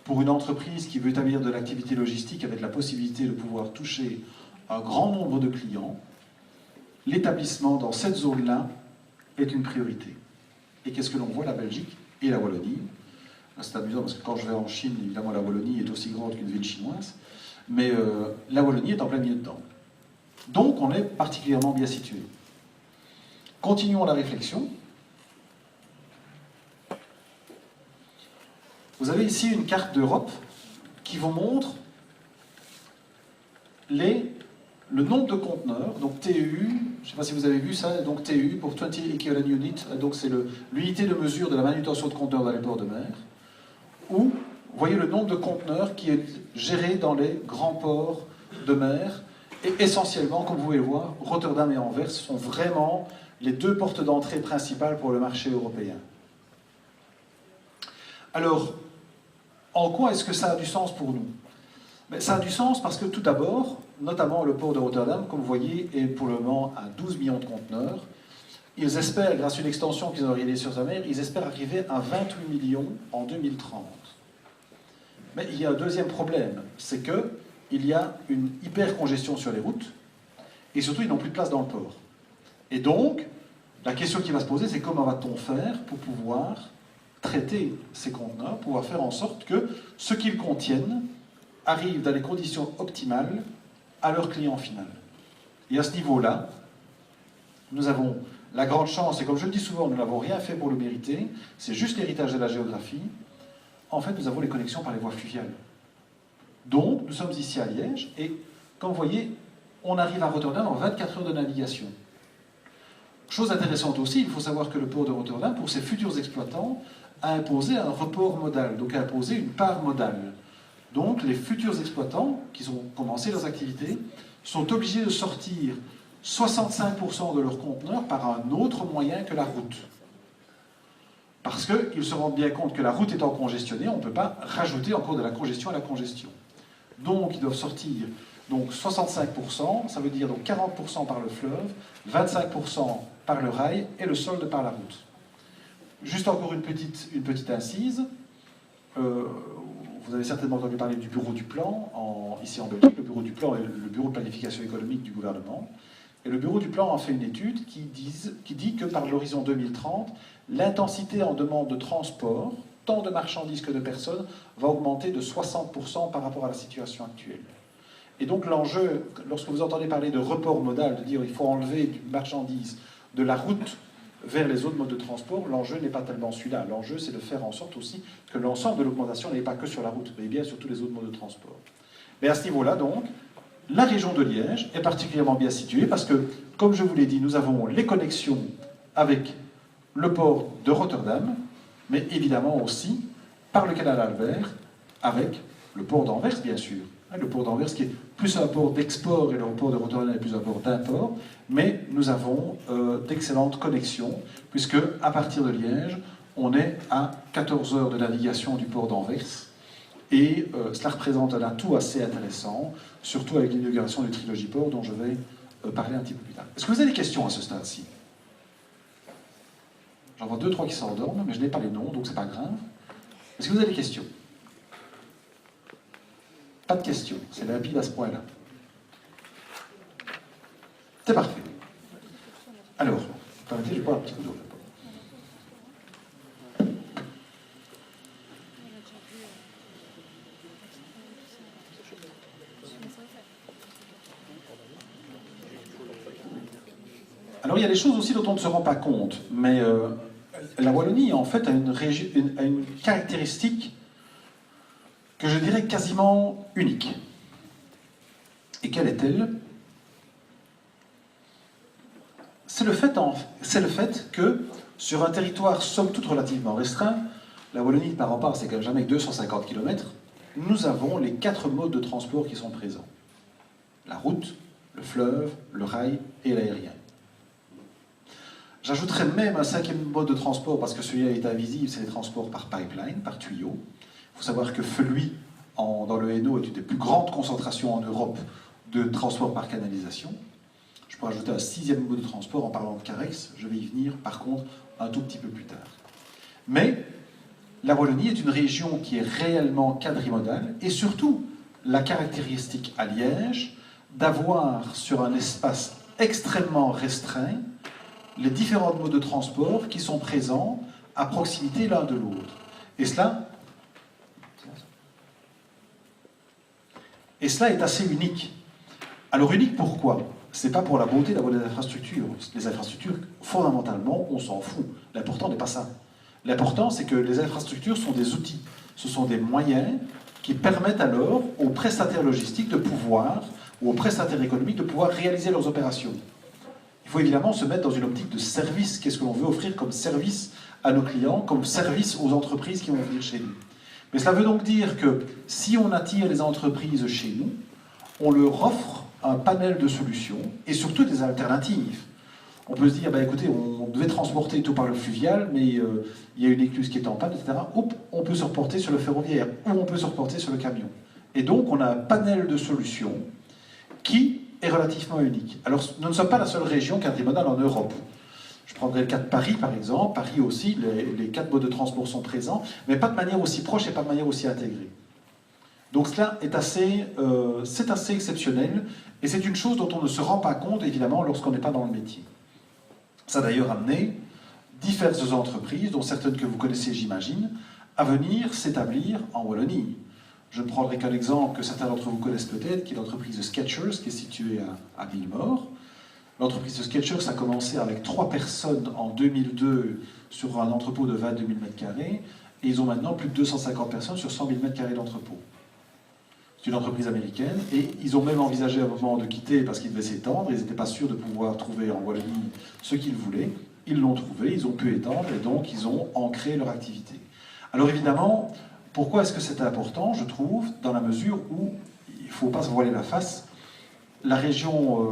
pour une entreprise qui veut établir de l'activité logistique avec la possibilité de pouvoir toucher un grand nombre de clients, l'établissement dans cette zone-là est une priorité. Et qu'est-ce que l'on voit? La Belgique et la Wallonie. C'est amusant parce que quand je vais en Chine, évidemment la Wallonie est aussi grande qu'une ville chinoise, mais la Wallonie est en plein milieu dedans. Donc on est particulièrement bien situé. Continuons la réflexion. Vous avez ici une carte d'Europe qui vous montre le nombre de conteneurs, donc TEU, je ne sais pas si vous avez vu ça, donc TEU pour 20 Equivalent Unit, donc c'est l'unité de mesure de la manutention de conteneurs dans les ports de mer, où vous voyez le nombre de conteneurs qui est géré dans les grands ports de mer, et essentiellement, comme vous pouvez le voir, Rotterdam et Anvers sont vraiment les deux portes d'entrée principales pour le marché européen. Alors, en quoi est-ce que ça a du sens pour nous? Mais ça a du sens parce que tout d'abord, notamment le port de Rotterdam, comme vous voyez, est pour le moment à 12 millions de conteneurs. Ils espèrent, grâce à une extension qu'ils ont réalisée sur sa mer, ils espèrent arriver à 28 millions en 2030. Mais il y a un deuxième problème, c'est qu'il y a une hyper-congestion sur les routes, et surtout, ils n'ont plus de place dans le port. Et donc, la question qui va se poser, c'est comment va-t-on faire pour pouvoir traiter ces conteneurs, pouvoir faire en sorte que ce qu'ils contiennent arrive dans les conditions optimales à leur client final. Et à ce niveau-là, nous avons la grande chance, et comme je le dis souvent, nous n'avons rien fait pour le mériter, c'est juste l'héritage de la géographie. En fait, nous avons les connexions par les voies fluviales. Donc, nous sommes ici à Liège, et comme vous voyez, on arrive à Rotterdam en 24 heures de navigation. Chose intéressante aussi, il faut savoir que le port de Rotterdam, pour ses futurs exploitants, a imposé un report modal, donc a imposé une part modale. Donc les futurs exploitants, qui ont commencé leurs activités, sont obligés de sortir 65% de leurs conteneurs par un autre moyen que la route. Parce qu'ils se rendent bien compte que la route étant congestionnée, on ne peut pas rajouter encore de la congestion à la congestion. Donc ils doivent sortir donc 65%, ça veut dire donc 40% par le fleuve, 25% par le rail et le solde par la route. Juste encore une petite incise. Vous avez certainement entendu parler du bureau du plan ici en Belgique. Le bureau du plan est le bureau de planification économique du gouvernement. Et le bureau du plan a fait une étude qui dit que par l'horizon 2030, l'intensité en demande de transport, tant de marchandises que de personnes, va augmenter de 60% par rapport à la situation actuelle. Et donc l'enjeu, lorsque vous entendez parler de report modal, de dire qu'il faut enlever du marchandise de la route vers les autres modes de transport, l'enjeu n'est pas tellement celui-là. L'enjeu, c'est de faire en sorte aussi que l'ensemble de l'augmentation n'est pas que sur la route, mais bien sur tous les autres modes de transport. Mais à ce niveau-là, donc, la région de Liège est particulièrement bien située parce que, comme je vous l'ai dit, nous avons les connexions avec le port de Rotterdam, mais évidemment aussi par le canal Albert avec le port d'Anvers, bien sûr. Le port d'Anvers qui est plus un port d'export et le port de Rotterdam est plus un port d'import, mais nous avons d'excellentes connexions, puisque à partir de Liège, on est à 14 heures de navigation du port d'Anvers, et cela représente un atout assez intéressant, surtout avec l'inauguration du Trilogy Port, dont je vais parler un petit peu plus tard. Est-ce que vous avez des questions à ce stade-ci? J'en vois 2-3 qui s'endorment, mais je n'ai pas les noms, donc c'est pas grave. Est-ce que vous avez des questions? Pas de questions, c'est limpide à ce point-là. C'est parfait. Alors, permettez, je vais boire un petit coup d'eau. Alors il y a des choses aussi dont on ne se rend pas compte, mais la Wallonie en fait a une caractéristique que je dirais quasiment unique. Et quelle est-elle? C'est le fait que, sur un territoire somme toute relativement restreint, la Wallonie, par en part, c'est quand même jamais 250 km, nous avons les 4 modes de transport qui sont présents. La route, le fleuve, le rail et l'aérien. J'ajouterais même un 5e mode de transport, parce que celui-là est invisible, c'est les transports par pipeline, par tuyau. Il faut savoir que Feluy, dans le Hainaut, est une des plus grandes concentrations en Europe de transport par canalisation. Je pourrais ajouter un 6e mode de transport en parlant de Carex, je vais y venir par contre un tout petit peu plus tard. Mais la Wallonie est une région qui est réellement quadrimodale, et surtout la caractéristique à Liège d'avoir sur un espace extrêmement restreint les différents modes de transport qui sont présents à proximité l'un de l'autre. Et cela est assez unique. Alors unique pourquoi? Ce n'est pas pour la beauté d'avoir des infrastructures. Les infrastructures, fondamentalement, on s'en fout. L'important n'est pas ça. L'important, c'est que les infrastructures sont des outils. Ce sont des moyens qui permettent alors aux prestataires logistiques de pouvoir, ou aux prestataires économiques de pouvoir réaliser leurs opérations. Il faut évidemment se mettre dans une optique de service. Qu'est-ce que l'on veut offrir comme service à nos clients, comme service aux entreprises qui vont venir chez nous? Mais cela veut donc dire que si on attire les entreprises chez nous, on leur offre un panel de solutions et surtout des alternatives. On peut se dire, bah, écoutez, on devait transporter tout par le fluvial, mais il y a une écluse qui est en panne, etc. Oups, on peut se reporter sur le ferroviaire ou on peut se reporter sur le camion. Et donc, on a un panel de solutions qui est relativement unique. Alors, nous ne sommes pas la seule région quadrimodale en Europe. Je prendrai le cas de Paris, par exemple. Paris aussi, les 4 modes de transport sont présents, mais pas de manière aussi proche et pas de manière aussi intégrée. Donc cela est c'est assez exceptionnel, et c'est une chose dont on ne se rend pas compte, évidemment, lorsqu'on n'est pas dans le métier. Ça a d'ailleurs amené diverses entreprises, dont certaines que vous connaissez, j'imagine, à venir s'établir en Wallonie. Je ne prendrai qu'un exemple que certains d'entre vous connaissent peut-être, qui est l'entreprise de Skechers, qui est située à Villemort. L'entreprise de Skechers a commencé avec 3 personnes en 2002 sur un entrepôt de 22 000 m², et ils ont maintenant plus de 250 personnes sur 100 000 m² d'entrepôt. C'est une entreprise américaine, et ils ont même envisagé à un moment de quitter parce qu'ils devaient s'étendre, ils n'étaient pas sûrs de pouvoir trouver en Wallonie ce qu'ils voulaient. Ils l'ont trouvé, ils ont pu étendre, et donc ils ont ancré leur activité. Alors évidemment, pourquoi est-ce que c'est important, je trouve, dans la mesure où il ne faut pas se voiler la face. La région,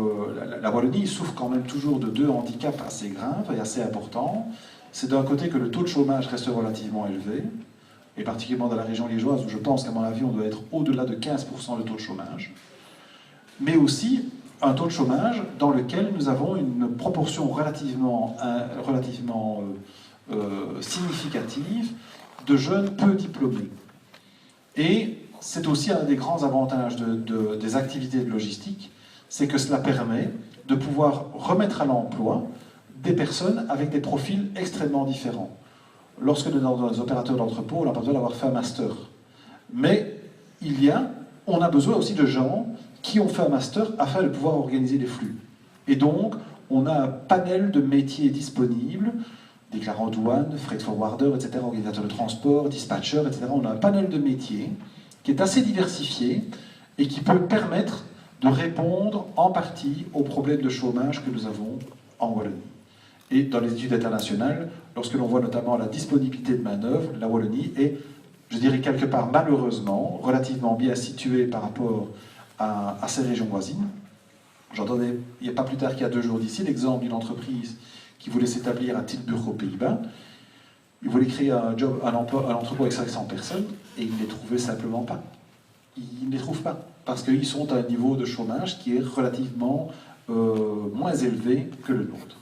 la Wallonie, souffre quand même toujours de 2 handicaps assez graves et assez importants. C'est d'un côté que le taux de chômage reste relativement élevé, et particulièrement dans la région liégeoise, où je pense qu'à mon avis, on doit être au-delà de 15% de taux de chômage, mais aussi un taux de chômage dans lequel nous avons une proportion relativement significative de jeunes peu diplômés. Et c'est aussi un des grands avantages des activités de logistique, c'est que cela permet de pouvoir remettre à l'emploi des personnes avec des profils extrêmement différents. Lorsque nous sommes dans les opérateurs d'entrepôt, on n'a pas besoin d'avoir fait un master. Mais on a besoin aussi de gens qui ont fait un master afin de pouvoir organiser les flux. Et donc, on a un panel de métiers disponibles, déclarants douane, freight forwarder, etc., organisateur de transport, dispatcher, etc. On a un panel de métiers qui est assez diversifié et qui peut permettre de répondre en partie aux problèmes de chômage que nous avons en Wallonie. Et dans les études internationales, lorsque l'on voit notamment la disponibilité de main-d'œuvre, la Wallonie est, je dirais quelque part malheureusement, relativement bien située par rapport à ces régions voisines. J'entendais, il n'y a pas plus tard qu'il y a 2 jours d'ici, l'exemple d'une entreprise qui voulait s'établir à Tilburg aux Pays-Bas. Ils voulaient créer un entrepôt avec 500 personnes, et ils ne les trouvaient simplement pas. Ils ne les trouvent pas, parce qu'ils sont à un niveau de chômage qui est relativement moins élevé que le nôtre.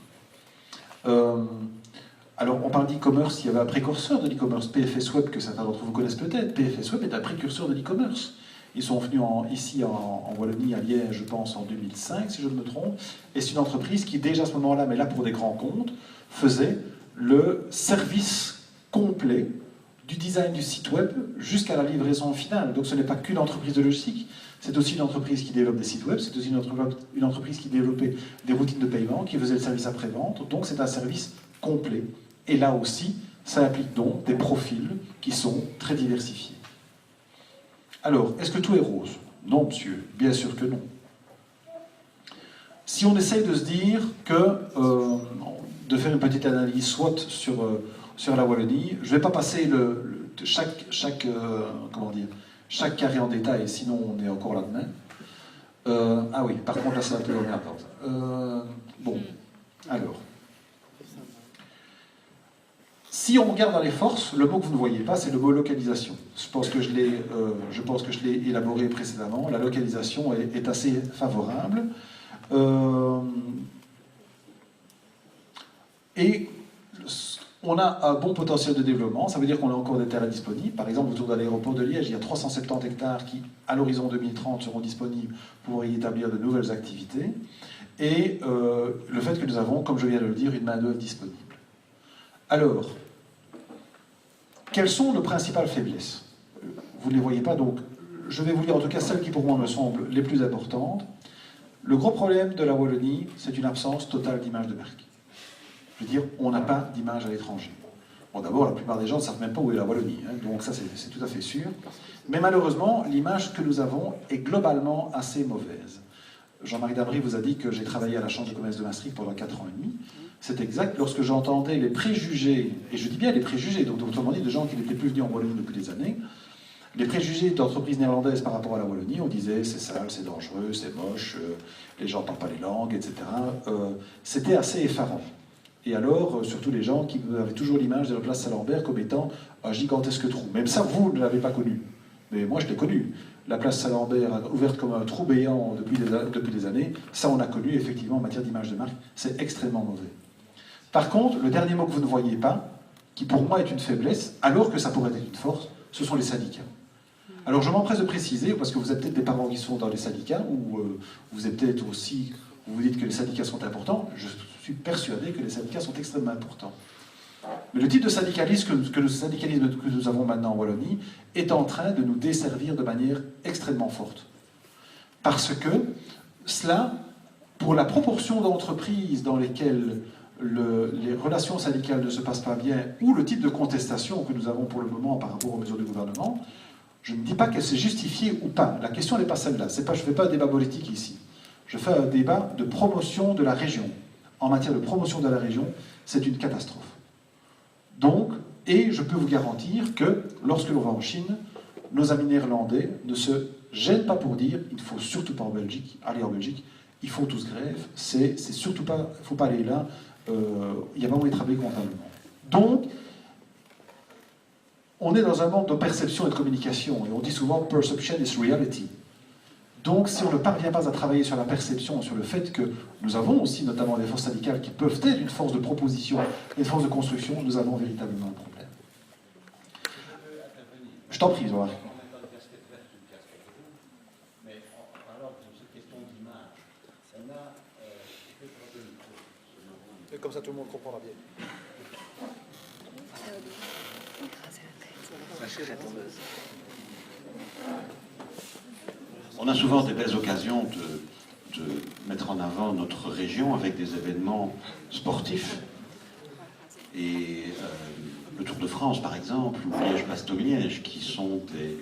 Alors, on parle d'e-commerce, il y avait un précurseur de l'e-commerce, PFS Web, que certains d'entre vous connaissent peut-être. PFS Web est un précurseur de l'e-commerce. Ils sont venus ici en Wallonie, à Liège, je pense, en 2005, si je ne me trompe. Et c'est une entreprise qui, déjà à ce moment-là, mais là pour des grands comptes, faisait le service complet du design du site web jusqu'à la livraison finale. Donc ce n'est pas qu'une entreprise de logistique, c'est aussi une entreprise qui développe des sites web, c'est aussi une entreprise qui développait des routines de paiement, qui faisait le service après-vente. Donc c'est un service complet. Et là aussi, ça implique donc des profils qui sont très diversifiés. Alors, est-ce que tout est rose? Non, monsieur, bien sûr que non. Si on essaye de se dire que, de faire une petite analyse SWOT sur la Wallonie, je ne vais pas passer chaque carré en détail, sinon on est encore là-dedans. Ah oui, par contre, là, c'est un peu emmerdante. Bon, alors. Si on regarde dans les forces, le mot que vous ne voyez pas, c'est le mot localisation. Je pense que je l'ai élaboré précédemment. La localisation est assez favorable. Et on a un bon potentiel de développement. Ça veut dire qu'on a encore des terrains disponibles. Par exemple, autour de l'aéroport de Liège, il y a 370 hectares qui, à l'horizon 2030, seront disponibles pour y établir de nouvelles activités. Et le fait que nous avons, comme je viens de le dire, une main-d'œuvre disponible. Alors, quelles sont nos principales faiblesses? Vous ne les voyez pas, donc je vais vous lire en tout cas celles qui pour moi me semblent les plus importantes. Le gros problème de la Wallonie, c'est une absence totale d'image de marque. Je veux dire, on n'a pas d'image à l'étranger. Bon, d'abord, la plupart des gens ne savent même pas où est la Wallonie, hein, donc ça c'est tout à fait sûr. Mais malheureusement, l'image que nous avons est globalement assez mauvaise. Jean-Marie Damry vous a dit que j'ai travaillé à la Chambre de commerce de Maastricht pendant 4 ans et demi. C'est exact. Lorsque j'entendais les préjugés, et je dis bien les préjugés, donc autrement dit de gens qui n'étaient plus venus en Wallonie depuis des années, les préjugés d'entreprises néerlandaises par rapport à la Wallonie, on disait c'est sale, c'est dangereux, c'est moche, les gens ne parlent pas les langues, etc. C'était assez effarant. Et alors, surtout les gens qui avaient toujours l'image de la place Saint-Lambert comme étant un gigantesque trou. Même ça, vous ne l'avez pas connu. Mais moi, je l'ai connu. La place Saint-Lambert, ouverte comme un trou béant depuis des années, ça, on a connu, effectivement, en matière d'image de marque. C'est extrêmement mauvais. Par contre, le dernier mot que vous ne voyez pas, qui pour moi est une faiblesse, alors que ça pourrait être une force, ce sont les syndicats. Alors, je m'empresse de préciser, parce que vous avez peut-être des parents qui sont dans les syndicats, ou vous êtes peut-être aussi, vous dites que les syndicats sont importants. Je suis persuadé que les syndicats sont extrêmement importants. Mais le type de syndicalisme que nous avons maintenant en Wallonie est en train de nous desservir de manière extrêmement forte. Parce que cela, pour la proportion d'entreprises dans lesquelles les relations syndicales ne se passent pas bien, ou le type de contestation que nous avons pour le moment par rapport aux mesures du gouvernement, je ne dis pas qu'elle s'est justifiée ou pas. La question n'est pas celle-là. Je ne fais pas un débat politique ici. Je fais un débat de promotion de la région. En matière de promotion de la région, c'est une catastrophe. Donc, et je peux vous garantir que lorsque l'on va en Chine, nos amis néerlandais ne se gênent pas pour dire il ne faut surtout pas aller en Belgique, ils font tous grève, c'est surtout pas, il ne faut pas aller là, il y a pas moyen de travailler comptablement. Donc, on est dans un monde de perception et de communication, et on dit souvent perception is reality. Donc, si on ne parvient pas à travailler sur la perception, sur le fait que nous avons aussi notamment des forces syndicales qui peuvent être une force de proposition et une force de construction, nous avons véritablement un problème. Je t'en prie, Zohar. Et comme ça, tout le monde comprendra bien. On a souvent des belles occasions de mettre en avant notre région avec des événements sportifs. Et le Tour de France, par exemple, ou Liège-Bastogne-Liège, qui sont des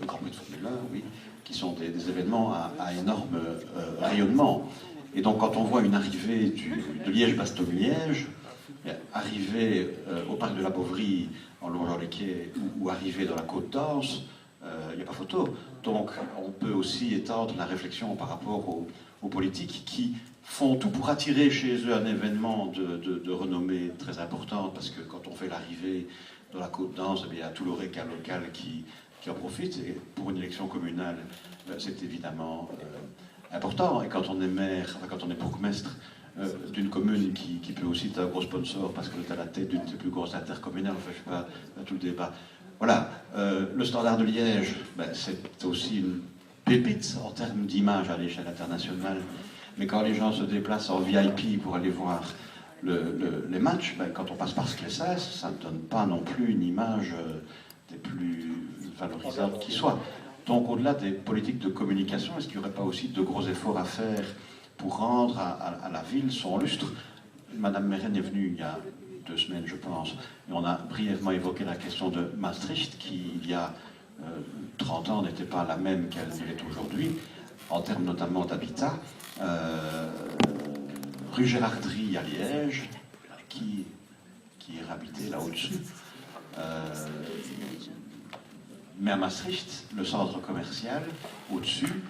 Grand Prix de Formule 1, oui, qui sont des événements à énorme rayonnement. Et donc, quand on voit une arrivée de Liège-Bastogne-Liège, arriver au parc de la Beauvrie en longeant les quais ou arriver dans la Côte d'Anse, il n'y a pas photo. Donc on peut aussi étendre la réflexion par rapport aux politiques qui font tout pour attirer chez eux un événement de renommée très importante, parce que quand on fait l'arrivée dans la Côte d'Anse, il y a tout l'oreca local qui en profite, et pour une élection communale, c'est évidemment important. Et quand on est maire, enfin, quand on est bourgmestre d'une commune qui peut aussi être un gros sponsor parce que est à la tête d'une des plus grosses intercommunales, enfin je ne sais pas tout le débat. Voilà, le Standard de Liège, c'est aussi une pépite en termes d'image à l'échelle internationale, mais quand les gens se déplacent en VIP pour aller voir les matchs, quand on passe par Sclesas, ça ne donne pas non plus une image des plus valorisantes qui soit. Donc au-delà des politiques de communication, est-ce qu'il n'y aurait pas aussi de gros efforts à faire pour rendre à la ville son lustre? Madame Meren est venue il y a 2 semaines, je pense, et on a brièvement évoqué la question de Maastricht, qui, il y a 30 ans, n'était pas la même qu'elle l'est aujourd'hui, en termes notamment d'habitat. Rue Gérardry à Liège, qui est habité là au-dessus. Mais à Maastricht, le centre commercial, au-dessus,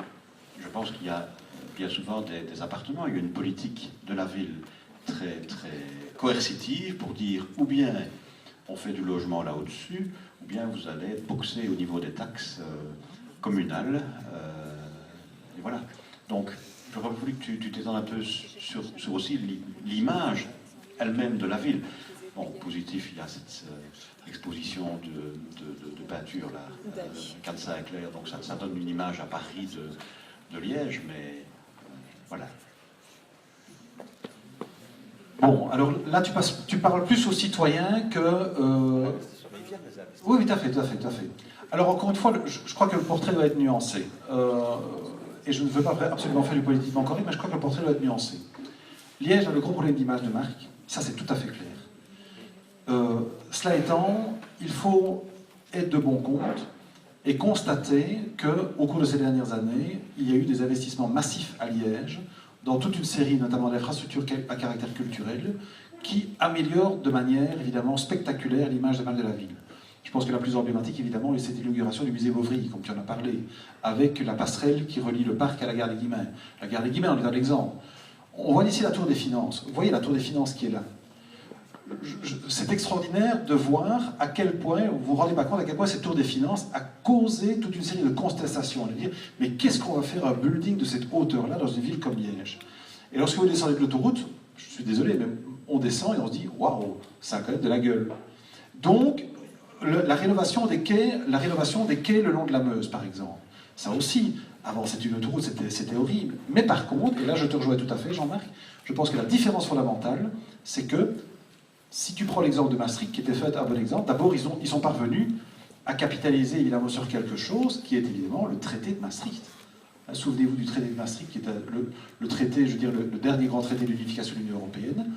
je pense qu'il y a bien souvent des appartements, il y a une politique de la ville très, très coercitive pour dire ou bien on fait du logement là au-dessus, ou bien vous allez boxer au niveau des taxes communales. Et voilà. Donc, j'aurais voulu que tu t'étendes un peu sur aussi l'image elle-même de la ville. Bon, positif, il y a cette exposition de peinture là, Cannes-Saint-Clair, donc ça donne une image à Paris de Liège, mais voilà. Bon, alors là, tu parles plus aux citoyens que... Oui, tout à fait. Alors, encore une fois, je crois que le portrait doit être nuancé. Et je ne veux pas absolument faire du politiquement correct, mais je crois que le portrait doit être nuancé. Liège a le gros problème d'image de marque, ça c'est tout à fait clair. Cela étant, il faut être de bon compte et constater qu'au cours de ces dernières années, il y a eu des investissements massifs à Liège, dans toute une série, notamment d'infrastructures à caractère culturel, qui améliorent de manière évidemment spectaculaire l'image de la ville. Je pense que la plus emblématique, évidemment, c'est l'inauguration du musée Bovry, comme tu en as parlé, avec la passerelle qui relie le parc à la gare des Guillemins. La gare des Guillemins, on est dans l'exemple. On voit ici la Tour des Finances. Vous voyez la Tour des Finances qui est là. C'est extraordinaire de voir à quel point, vous vous rendez pas compte à quel point cette Tour des Finances a causé toute une série de contestations. De dire, mais qu'est-ce qu'on va faire un building de cette hauteur-là dans une ville comme Liège? Et lorsque vous descendez de l'autoroute, je suis désolé, mais on descend et on se dit, waouh, ça a quand même de la gueule. Donc, la rénovation des quais le long de la Meuse, par exemple. Ça aussi, avant c'était une autoroute, c'était horrible. Mais par contre, et là je te rejoins tout à fait, Jean-Marc, je pense que la différence fondamentale, c'est que si tu prends l'exemple de Maastricht, qui était fait un bon exemple, d'abord ils sont parvenus à capitaliser évidemment sur quelque chose qui est évidemment le traité de Maastricht. Souvenez-vous du traité de Maastricht, qui était le traité, je veux dire, le dernier grand traité d'unification de l'Union européenne.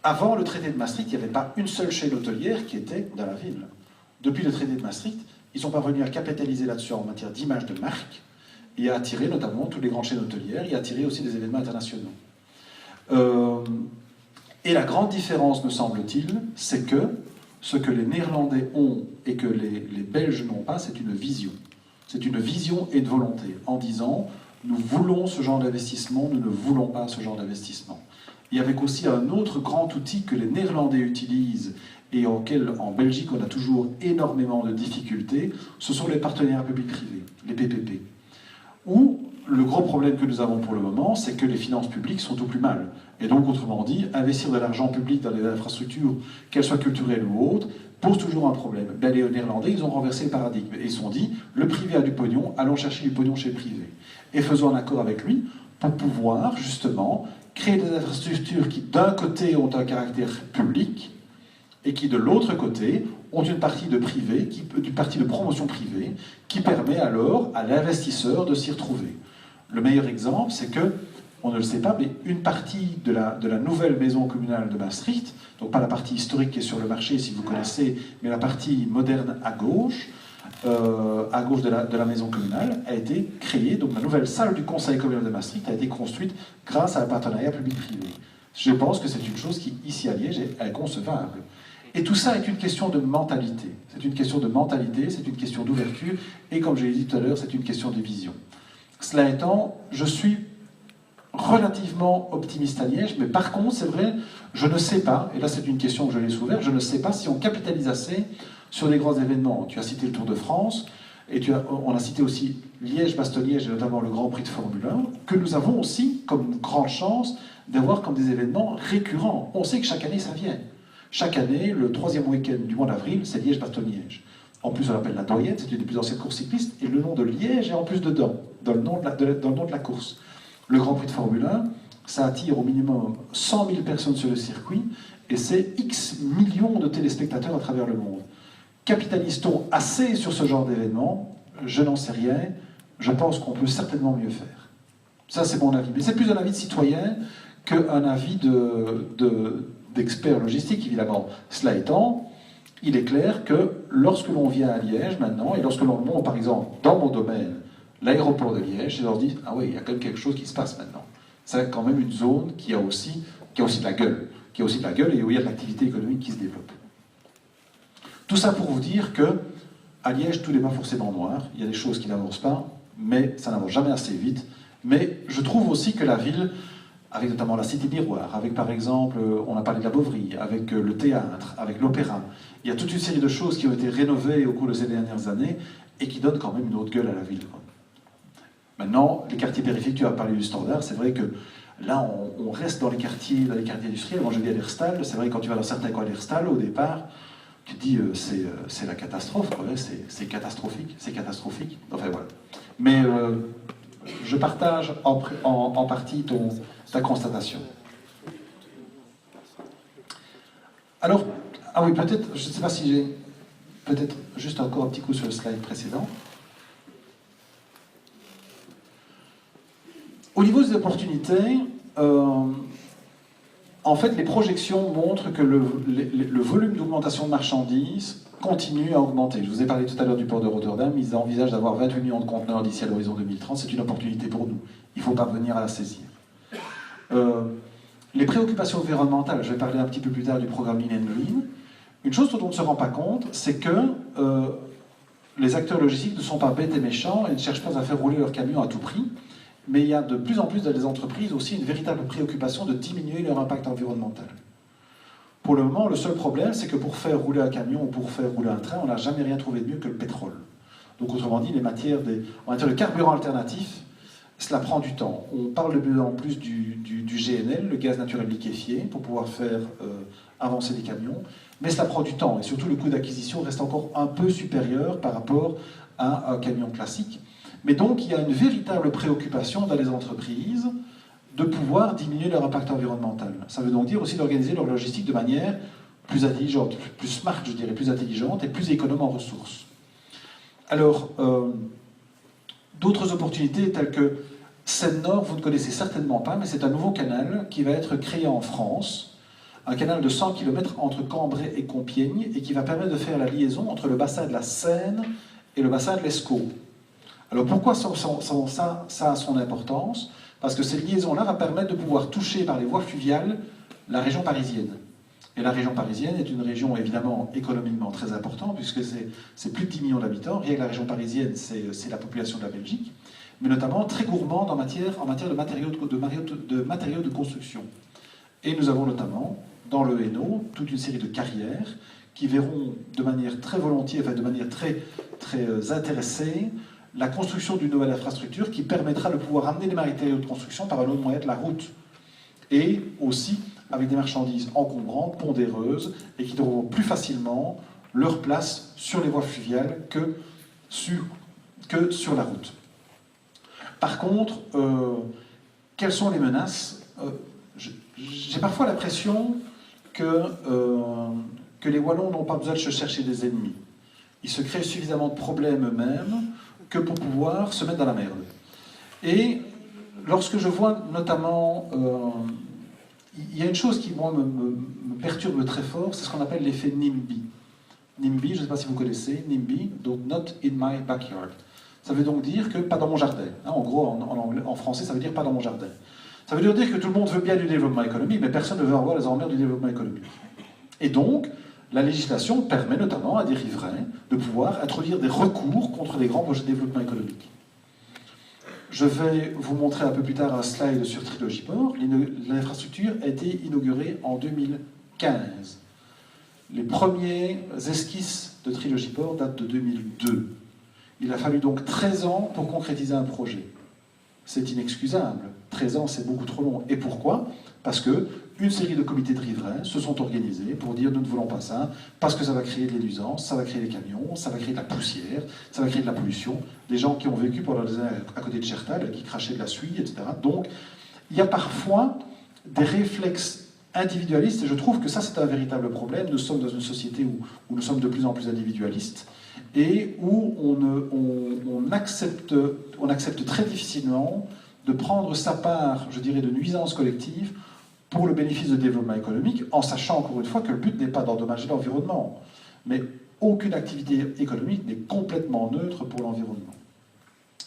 Avant le traité de Maastricht, il n'y avait pas une seule chaîne hôtelière qui était dans la ville. Depuis le traité de Maastricht, ils sont parvenus à capitaliser là-dessus en matière d'image de marque et à attirer notamment toutes les grandes chaînes hôtelières et à attirer aussi des événements internationaux. Et la grande différence, me semble-t-il, c'est que ce que les Néerlandais ont et que les Belges n'ont pas, c'est une vision. C'est une vision et une volonté, en disant nous voulons ce genre d'investissement, nous ne voulons pas ce genre d'investissement. Et avec aussi un autre grand outil que les Néerlandais utilisent et auquel en Belgique on a toujours énormément de difficultés, ce sont les partenariats publics-privés, les PPP. Où le gros problème que nous avons pour le moment, c'est que les finances publiques sont au plus mal. Et donc, autrement dit, investir de l'argent public dans les infrastructures, qu'elles soient culturelles ou autres, pose toujours un problème. Ben, les Néerlandais, ils ont renversé le paradigme. Et ils se sont dit, le privé a du pognon, allons chercher du pognon chez le privé. Et faisons un accord avec lui pour pouvoir, justement, créer des infrastructures qui, d'un côté, ont un caractère public, et qui, de l'autre côté, ont une partie de privé, une partie de promotion privée, qui permet alors à l'investisseur de s'y retrouver. Le meilleur exemple, c'est que, on ne le sait pas, mais une partie de la nouvelle maison communale de Maastricht, donc pas la partie historique qui est sur le marché, si vous connaissez, mais la partie moderne à gauche de la maison communale, a été créée, donc la nouvelle salle du conseil communal de Maastricht a été construite grâce à un partenariat public-privé. Je pense que c'est une chose qui, ici à Liège, est inconcevable. Et tout ça est une question de mentalité. C'est une question de mentalité, c'est une question d'ouverture, et comme je l'ai dit tout à l'heure, c'est une question de vision. Cela étant, je suis relativement optimiste à Liège, mais par contre, c'est vrai, je ne sais pas, et là c'est une question que je laisse ouverte, je ne sais pas si on capitalise assez sur les grands événements. Tu as cité le Tour de France, et on a cité aussi Liège-Bastogne-Liège, et notamment le Grand Prix de Formule 1, que nous avons aussi comme grande chance d'avoir comme des événements récurrents. On sait que chaque année, ça vient. Chaque année, le 3e week-end du mois d'avril, c'est Liège-Bastogne-Liège. En plus, on l'appelle la Doyenne, c'est une des plus anciennes courses cyclistes, et le nom de Liège est en plus dedans, dans le nom de la course. Le Grand Prix de Formule 1, ça attire au minimum 100 000 personnes sur le circuit, et c'est X millions de téléspectateurs à travers le monde. Capitalise-t-on assez sur ce genre d'événement? Je n'en sais rien. Je pense qu'on peut certainement mieux faire. Ça, c'est mon avis. Mais c'est plus un avis de citoyen qu'un avis d'expert logistique, évidemment. Cela étant, il est clair que lorsque l'on vient à Liège maintenant, et lorsque l'on monte, par exemple, dans mon domaine, l'aéroport de Liège, et on se dit, ah oui, il y a quand même quelque chose qui se passe maintenant. C'est quand même une zone qui a aussi de la gueule, et où il y a de l'activité économique qui se développe. Tout ça pour vous dire que à Liège, tout n'est pas forcément noir, il y a des choses qui n'avancent pas, mais ça n'avance jamais assez vite, Mais je trouve aussi que la ville, avec notamment la Cité Miroir, avec par exemple, on a parlé de la Beauvry, avec le théâtre, avec l'opéra, il y a toute une série de choses qui ont été rénovées au cours de ces dernières années et qui donnent quand même une autre gueule à la ville, quoi. Maintenant, les quartiers périphériques, tu as parlé du standard, c'est vrai que là, on reste dans les quartiers industriels. Moi, je vis à l'Herstal, c'est vrai que quand tu vas dans certains coins d'Herstal, au départ, tu te dis, c'est la catastrophe, quoi, c'est catastrophique, c'est catastrophique. Enfin, voilà. Mais je partage en partie ta constatation. Alors, ah oui, peut-être, je ne sais pas si j'ai... Peut-être juste encore un petit coup sur le slide précédent. Au niveau des opportunités, en fait, les projections montrent que le volume d'augmentation de marchandises continue à augmenter. Je vous ai parlé tout à l'heure du port de Rotterdam, ils envisagent d'avoir 28 millions de conteneurs d'ici à l'horizon 2030, c'est une opportunité pour nous. Il faut parvenir à la saisir. Les préoccupations environnementales, je vais parler un petit peu plus tard du programme Lean and Green. Une chose dont on ne se rend pas compte, c'est que les acteurs logistiques ne sont pas bêtes et méchants et ne cherchent pas à faire rouler leurs camions à tout prix. Mais il y a de plus en plus dans les entreprises aussi une véritable préoccupation de diminuer leur impact environnemental. Pour le moment, le seul problème, c'est que pour faire rouler un camion ou pour faire rouler un train, on n'a jamais rien trouvé de mieux que le pétrole. Donc autrement dit, en matière de carburant alternatif, cela prend du temps. On parle de plus en plus du GNL, le gaz naturel liquéfié, pour pouvoir faire avancer les camions, mais cela prend du temps, et surtout le coût d'acquisition reste encore un peu supérieur par rapport à un camion classique. Mais donc, il y a une véritable préoccupation dans les entreprises de pouvoir diminuer leur impact environnemental. Ça veut donc dire aussi d'organiser leur logistique de manière plus intelligente, plus smart, je dirais, plus intelligente et plus économe en ressources. Alors, d'autres opportunités telles que Seine-Nord, vous ne connaissez certainement pas, mais c'est un nouveau canal qui va être créé en France, un canal de 100 km entre Cambrai et Compiègne, et qui va permettre de faire la liaison entre le bassin de la Seine et le bassin de l'Escaut. Alors pourquoi ça a son importance? Parce que cette liaison-là va permettre de pouvoir toucher par les voies fluviales la région parisienne. Et la région parisienne est une région évidemment économiquement très importante, puisque c'est plus de 10 millions d'habitants. Rien que la région parisienne, c'est la population de la Belgique, mais notamment très gourmande en matière de matériaux de construction. Et nous avons notamment, dans le Hainaut, toute une série de carrières qui verront de manière très volontiers, enfin de manière très intéressée, la construction d'une nouvelle infrastructure qui permettra de pouvoir amener les matériaux de construction par un autre moyen de la route. Et aussi avec des marchandises encombrantes, pondéreuses, et qui trouveront plus facilement leur place sur les voies fluviales que sur la route. Par contre, quelles sont les menaces? J'ai parfois l'impression que les Wallons n'ont pas besoin de se chercher des ennemis. Ils se créent suffisamment de problèmes eux-mêmes que pour pouvoir se mettre dans la merde. Et lorsque je vois notamment... il y a une chose qui, moi, me perturbe très fort, c'est ce qu'on appelle l'effet NIMBY. NIMBY, je ne sais pas si vous connaissez, NIMBY, donc Not in my backyard. Ça veut donc dire que pas dans mon jardin. Hein, en gros, en français, ça veut dire pas dans mon jardin. Ça veut dire que tout le monde veut bien du développement économique, mais personne ne veut avoir les emmerdes du développement économique. Et donc, la législation permet notamment à des riverains de pouvoir introduire des recours contre les grands projets de développement économique. Je vais vous montrer un peu plus tard un slide sur Trilogy-Port. L'infrastructure a été inaugurée en 2015. Les premiers esquisses de Trilogy-Port datent de 2002. Il a fallu donc 13 ans pour concrétiser un projet. C'est inexcusable. 13 ans, c'est beaucoup trop long. Et pourquoi? Parce que une série de comités de riverains se sont organisés pour dire nous ne voulons pas ça, parce que ça va créer de nuisances, ça va créer des camions, ça va créer de la poussière, ça va créer de la pollution. Des gens qui ont vécu pendant des années à côté de Chertal, qui crachaient de la suie, etc. Donc, il y a parfois des réflexes individualistes, et je trouve que ça, c'est un véritable problème. Nous sommes dans une société où nous sommes de plus en plus individualistes, et où on accepte très difficilement de prendre sa part, je dirais, de nuisances collectives pour le bénéfice de développement économique, en sachant encore une fois que le but n'est pas d'endommager l'environnement. Mais aucune activité économique n'est complètement neutre pour l'environnement.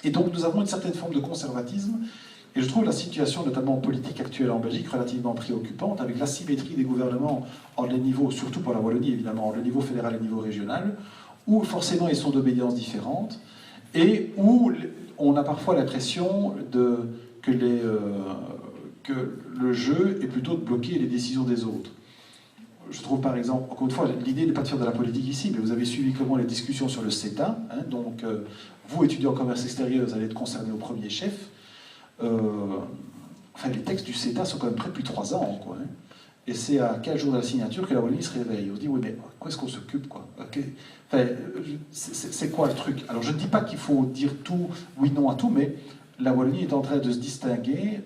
Et donc nous avons une certaine forme de conservatisme, et je trouve la situation, notamment politique actuelle en Belgique, relativement préoccupante, avec l'asymétrie des gouvernements en les niveaux, surtout pour la Wallonie évidemment, le niveau fédéral et le niveau régional, où forcément ils sont d'obédiences différentes, et où on a parfois l'impression que le jeu est plutôt de bloquer les décisions des autres. Je trouve par exemple, encore une fois, l'idée n'est pas de faire de la politique ici, mais vous avez suivi comment les discussions sur le CETA, hein, donc vous, étudiants en commerce extérieur, vous allez être concernés au premier chef. Enfin, les textes du CETA sont quand même prêts depuis 3 ans, quoi, hein. Et c'est à 4 jours de la signature que la Wallonie se réveille. On se dit, oui, mais quoi est-ce qu'on s'occupe, quoi? Enfin, c'est quoi le truc? Alors, je ne dis pas qu'il faut dire tout, oui, non à tout, mais la Wallonie est en train de se distinguer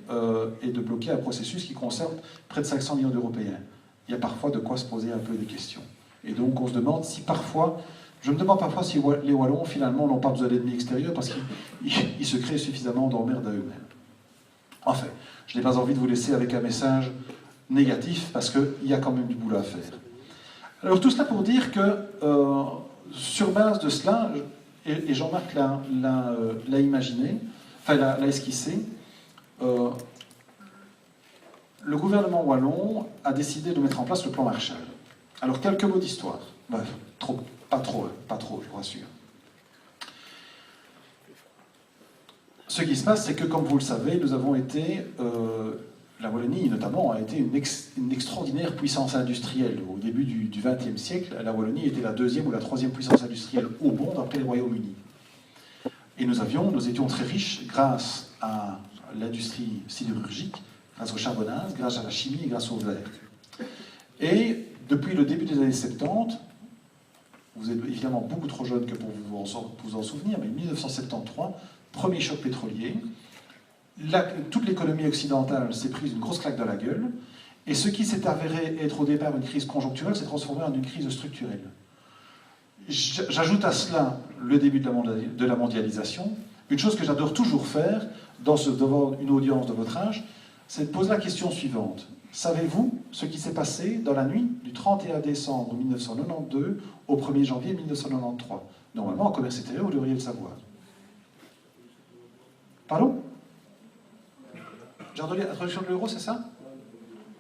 et de bloquer un processus qui concerne près de 500 millions d'Européens. Il y a parfois de quoi se poser un peu des questions. Et donc, on se demande si parfois... Je me demande parfois si les Wallons, finalement, n'ont pas besoin d'ennemis extérieurs parce qu'ils se créent suffisamment d'emmerdes à eux-mêmes. Enfin, je n'ai pas envie de vous laisser avec un message négatif parce qu'il y a quand même du boulot à faire. Alors, tout cela pour dire que, sur base de cela, et Jean-Marc l'a imaginé, enfin l'a esquissé, le gouvernement wallon a décidé de mettre en place le plan Marshall. Alors, quelques mots d'histoire. Bref, pas trop, je vous rassure. Ce qui se passe, c'est que, comme vous le savez, nous avons été, la Wallonie notamment, a été une extraordinaire puissance industrielle. Au début du XXe siècle, la Wallonie était la 2e ou la 3e puissance industrielle au monde après le Royaume-Uni. Et nous étions très riches grâce à l'industrie sidérurgique, grâce au charbonnage, grâce à la chimie et grâce au verre. Et depuis le début des années 70, vous êtes évidemment beaucoup trop jeune que pour vous en souvenir, mais 1973, premier choc pétrolier, toute l'économie occidentale s'est prise une grosse claque dans la gueule, et ce qui s'est avéré être au départ une crise conjoncturelle s'est transformé en une crise structurelle. J'ajoute à cela le début de la mondialisation. Une chose que j'adore toujours faire devant une audience de votre âge, c'est de poser la question suivante. Savez-vous ce qui s'est passé dans la nuit du 31 décembre 1992 au 1er janvier 1993? Normalement, en commerce extérieur, vous devriez le savoir. Pardon? J'ai entendu l'introduction de l'euro, c'est ça?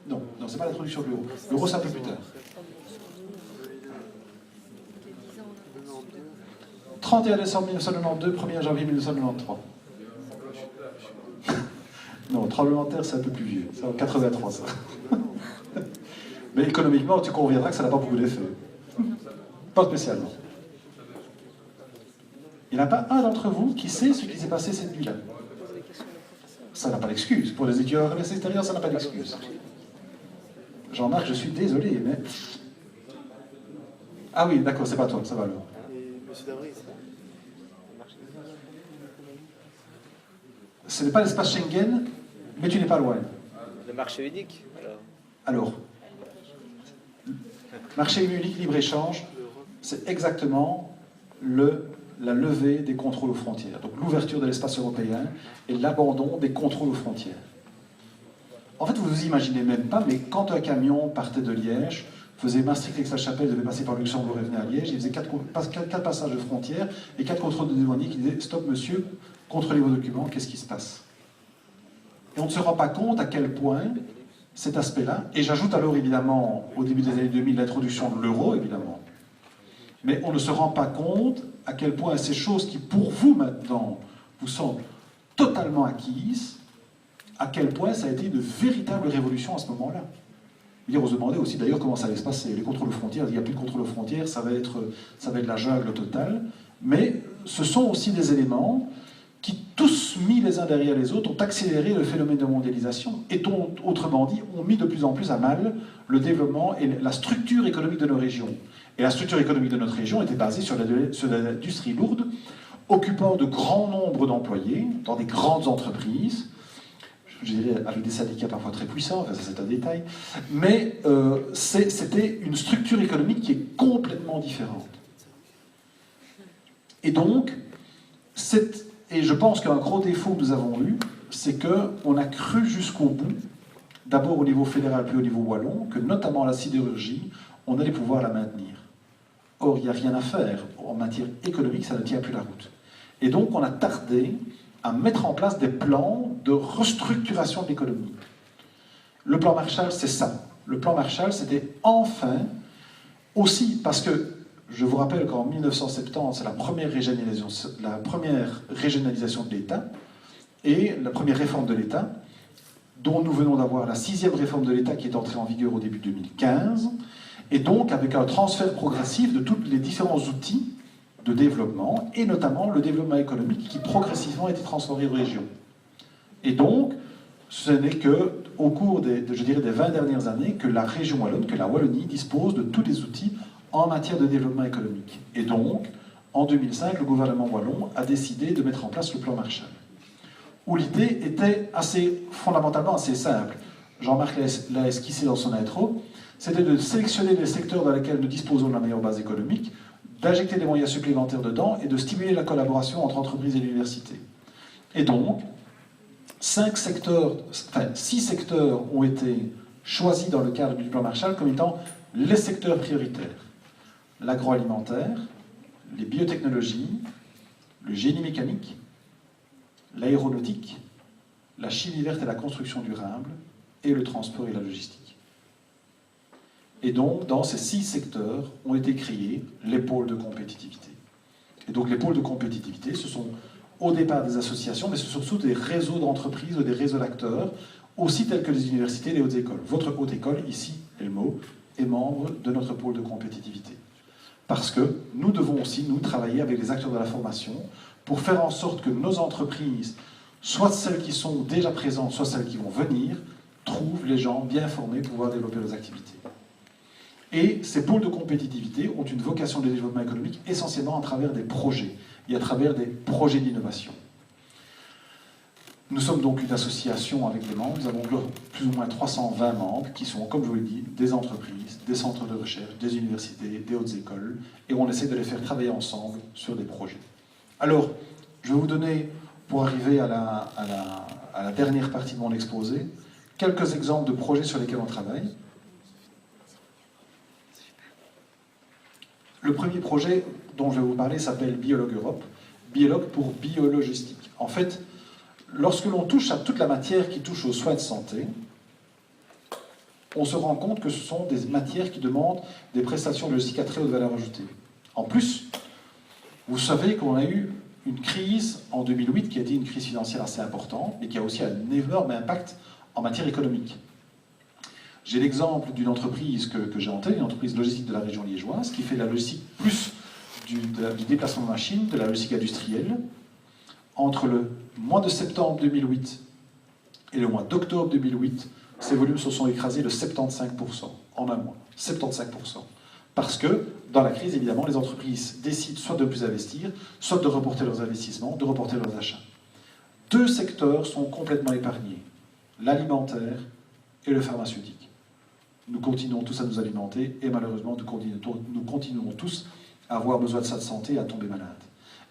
Non, c'est pas l'introduction de l'euro. L'euro, c'est un peu plus tard. 31 décembre 1992, 1er janvier 1993. Non, tremblement de terre, c'est un peu plus vieux. C'est en 83, ça. Mais économiquement, tu conviendras que ça n'a pas beaucoup d'effet. Pas spécialement. Il n'y en a pas un d'entre vous qui sait ce qui s'est passé cette nuit-là. Ça n'a pas d'excuse. Pour les étudiants en commerce extérieur, ça n'a pas d'excuse. Jean-Marc, je suis désolé, mais... Ah oui, d'accord, c'est pas toi, ça va alors. Et M. Dabry, Ce n'est pas l'espace Schengen, mais tu n'es pas loin. Le marché unique, Alors, marché unique, libre-échange, c'est exactement la levée des contrôles aux frontières. Donc l'ouverture de l'espace européen et l'abandon des contrôles aux frontières. En fait, vous ne vous imaginez même pas, mais quand un camion partait de Liège, faisait Maastricht-Aix-la-Chapelle, devait passer par le Luxembourg et venait à Liège, il faisait 4 passages de frontières et 4 contrôles de douaniers qui disaient « Stop monsieur, contrôlez vos documents, qu'est-ce qui se passe ?» Et on ne se rend pas compte à quel point cet aspect-là, et j'ajoute alors évidemment au début des années 2000 l'introduction de l'euro, évidemment, mais on ne se rend pas compte à quel point ces choses qui pour vous maintenant vous semblent totalement acquises, à quel point ça a été une véritable révolution à ce moment-là. On se demandait aussi d'ailleurs comment ça allait se passer. Les contrôles aux frontières, il n'y a plus de contrôles aux frontières, ça va être la jungle totale, mais ce sont aussi des éléments qui, tous mis les uns derrière les autres, ont accéléré le phénomène de mondialisation et, autrement dit, ont mis de plus en plus à mal le développement et la structure économique de nos régions. Et la structure économique de notre région était basée sur l'industrie lourde, occupant de grands nombres d'employés dans des grandes entreprises, je dirais avec des syndicats parfois très puissants, enfin ça c'est un détail, mais c'était une structure économique qui est complètement différente. Et donc, et je pense qu'un gros défaut que nous avons eu, c'est qu'on a cru jusqu'au bout, d'abord au niveau fédéral puis au niveau wallon, que notamment la sidérurgie, on allait pouvoir la maintenir. Or, il n'y a rien à faire. En matière économique, ça ne tient plus la route. Et donc, on a tardé à mettre en place des plans de restructuration de l'économie. Le plan Marshall, c'est ça. Le plan Marshall, c'était enfin, aussi parce que Je vous rappelle qu'en 1970, c'est la première régionalisation de l'État et la première réforme de l'État, dont nous venons d'avoir la 6e réforme de l'État qui est entrée en vigueur au début 2015, et donc avec un transfert progressif de tous les différents outils de développement, et notamment le développement économique qui progressivement a été transféré aux régions. Et donc, ce n'est qu'au cours des 20 dernières années que la région wallonne, que la Wallonie dispose de tous les outils en matière de développement économique. Et donc, en 2005, le gouvernement wallon a décidé de mettre en place le plan Marshall, où l'idée était fondamentalement assez simple. Jean-Marc l'a esquissé dans son intro, c'était de sélectionner les secteurs dans lesquels nous disposons de la meilleure base économique, d'injecter des moyens supplémentaires dedans et de stimuler la collaboration entre entreprises et l'université. Et donc, 6 secteurs ont été choisis dans le cadre du plan Marshall comme étant les secteurs prioritaires. L'agroalimentaire, les biotechnologies, le génie mécanique, l'aéronautique, la chimie verte et la construction durable, et le transport et la logistique. Et donc, dans ces 6 secteurs ont été créés les pôles de compétitivité. Et donc, les pôles de compétitivité, ce sont au départ des associations, mais ce sont surtout des réseaux d'entreprises ou des réseaux d'acteurs, aussi tels que les universités et les hautes écoles. Votre haute école, ici, Elmo, est membre de notre pôle de compétitivité. Parce que nous devons aussi, nous, travailler avec les acteurs de la formation pour faire en sorte que nos entreprises, soit celles qui sont déjà présentes, soit celles qui vont venir, trouvent les gens bien formés pour pouvoir développer leurs activités. Et ces pôles de compétitivité ont une vocation de développement économique essentiellement à travers des projets et à travers des projets d'innovation. Nous sommes donc une association avec des membres, nous avons plus ou moins 320 membres qui sont, comme je vous l'ai dit, des entreprises, des centres de recherche, des universités, des hautes écoles, et on essaie de les faire travailler ensemble sur des projets. Alors, je vais vous donner, pour arriver à la dernière partie de mon exposé, quelques exemples de projets sur lesquels on travaille. Le premier projet dont je vais vous parler s'appelle Biologue Europe. Biologue pour biologistique. En fait, lorsque l'on touche à toute la matière qui touche aux soins de santé, on se rend compte que ce sont des matières qui demandent des prestations logistiques à très haute valeur ajoutée. En plus, vous savez qu'on a eu une crise en 2008 qui a été une crise financière assez importante et qui a aussi un énorme impact en matière économique. J'ai l'exemple d'une entreprise que j'ai en tête, une entreprise logistique de la région liégeoise, qui fait de la logistique plus du déplacement de machines, de la logistique industrielle. Entre le mois de septembre 2008 et le mois d'octobre 2008, ces volumes se sont écrasés de 75% en un mois. 75%. Parce que, dans la crise, évidemment, les entreprises décident soit de ne plus investir, soit de reporter leurs investissements, de reporter leurs achats. 2 secteurs sont complètement épargnés, l'alimentaire et le pharmaceutique. Nous continuons tous à nous alimenter et malheureusement, nous continuons tous à avoir besoin de sa santé et à tomber malade.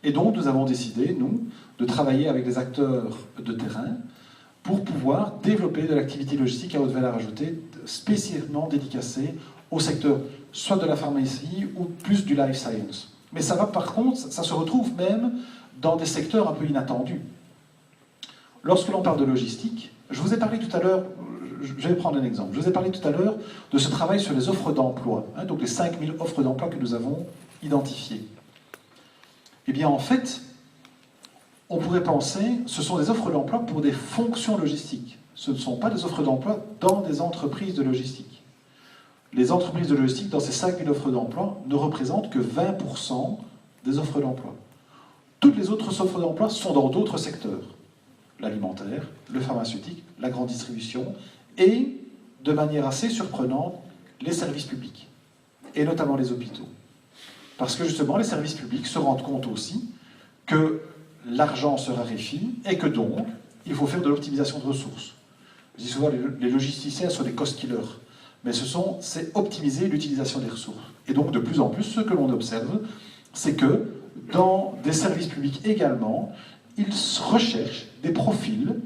Et donc, nous avons décidé, nous, de travailler avec les acteurs de terrain pour pouvoir développer de l'activité logistique à haute valeur ajoutée, spécialement dédicacée au secteur soit de la pharmacie ou plus du life science. Mais ça va, par contre, ça se retrouve même dans des secteurs un peu inattendus. Lorsque l'on parle de logistique, je vous ai parlé tout à l'heure, je vais prendre un exemple, je vous ai parlé tout à l'heure de ce travail sur les offres d'emploi, donc les 5000 offres d'emploi que nous avons identifiées. Eh bien, en fait, on pourrait penser, ce sont des offres d'emploi pour des fonctions logistiques. Ce ne sont pas des offres d'emploi dans des entreprises de logistique. Les entreprises de logistique, dans ces 5000 offres d'emploi, ne représentent que 20% des offres d'emploi. Toutes les autres offres d'emploi sont dans d'autres secteurs. L'alimentaire, le pharmaceutique, la grande distribution et, de manière assez surprenante, les services publics, et notamment les hôpitaux. Parce que justement, les services publics se rendent compte aussi que l'argent se raréfie et que donc, il faut faire de l'optimisation de ressources. Je dis souvent, les logisticiens sont des cost killers, mais c'est optimiser l'utilisation des ressources. Et donc, de plus en plus, ce que l'on observe, c'est que dans des services publics également, ils recherchent des profils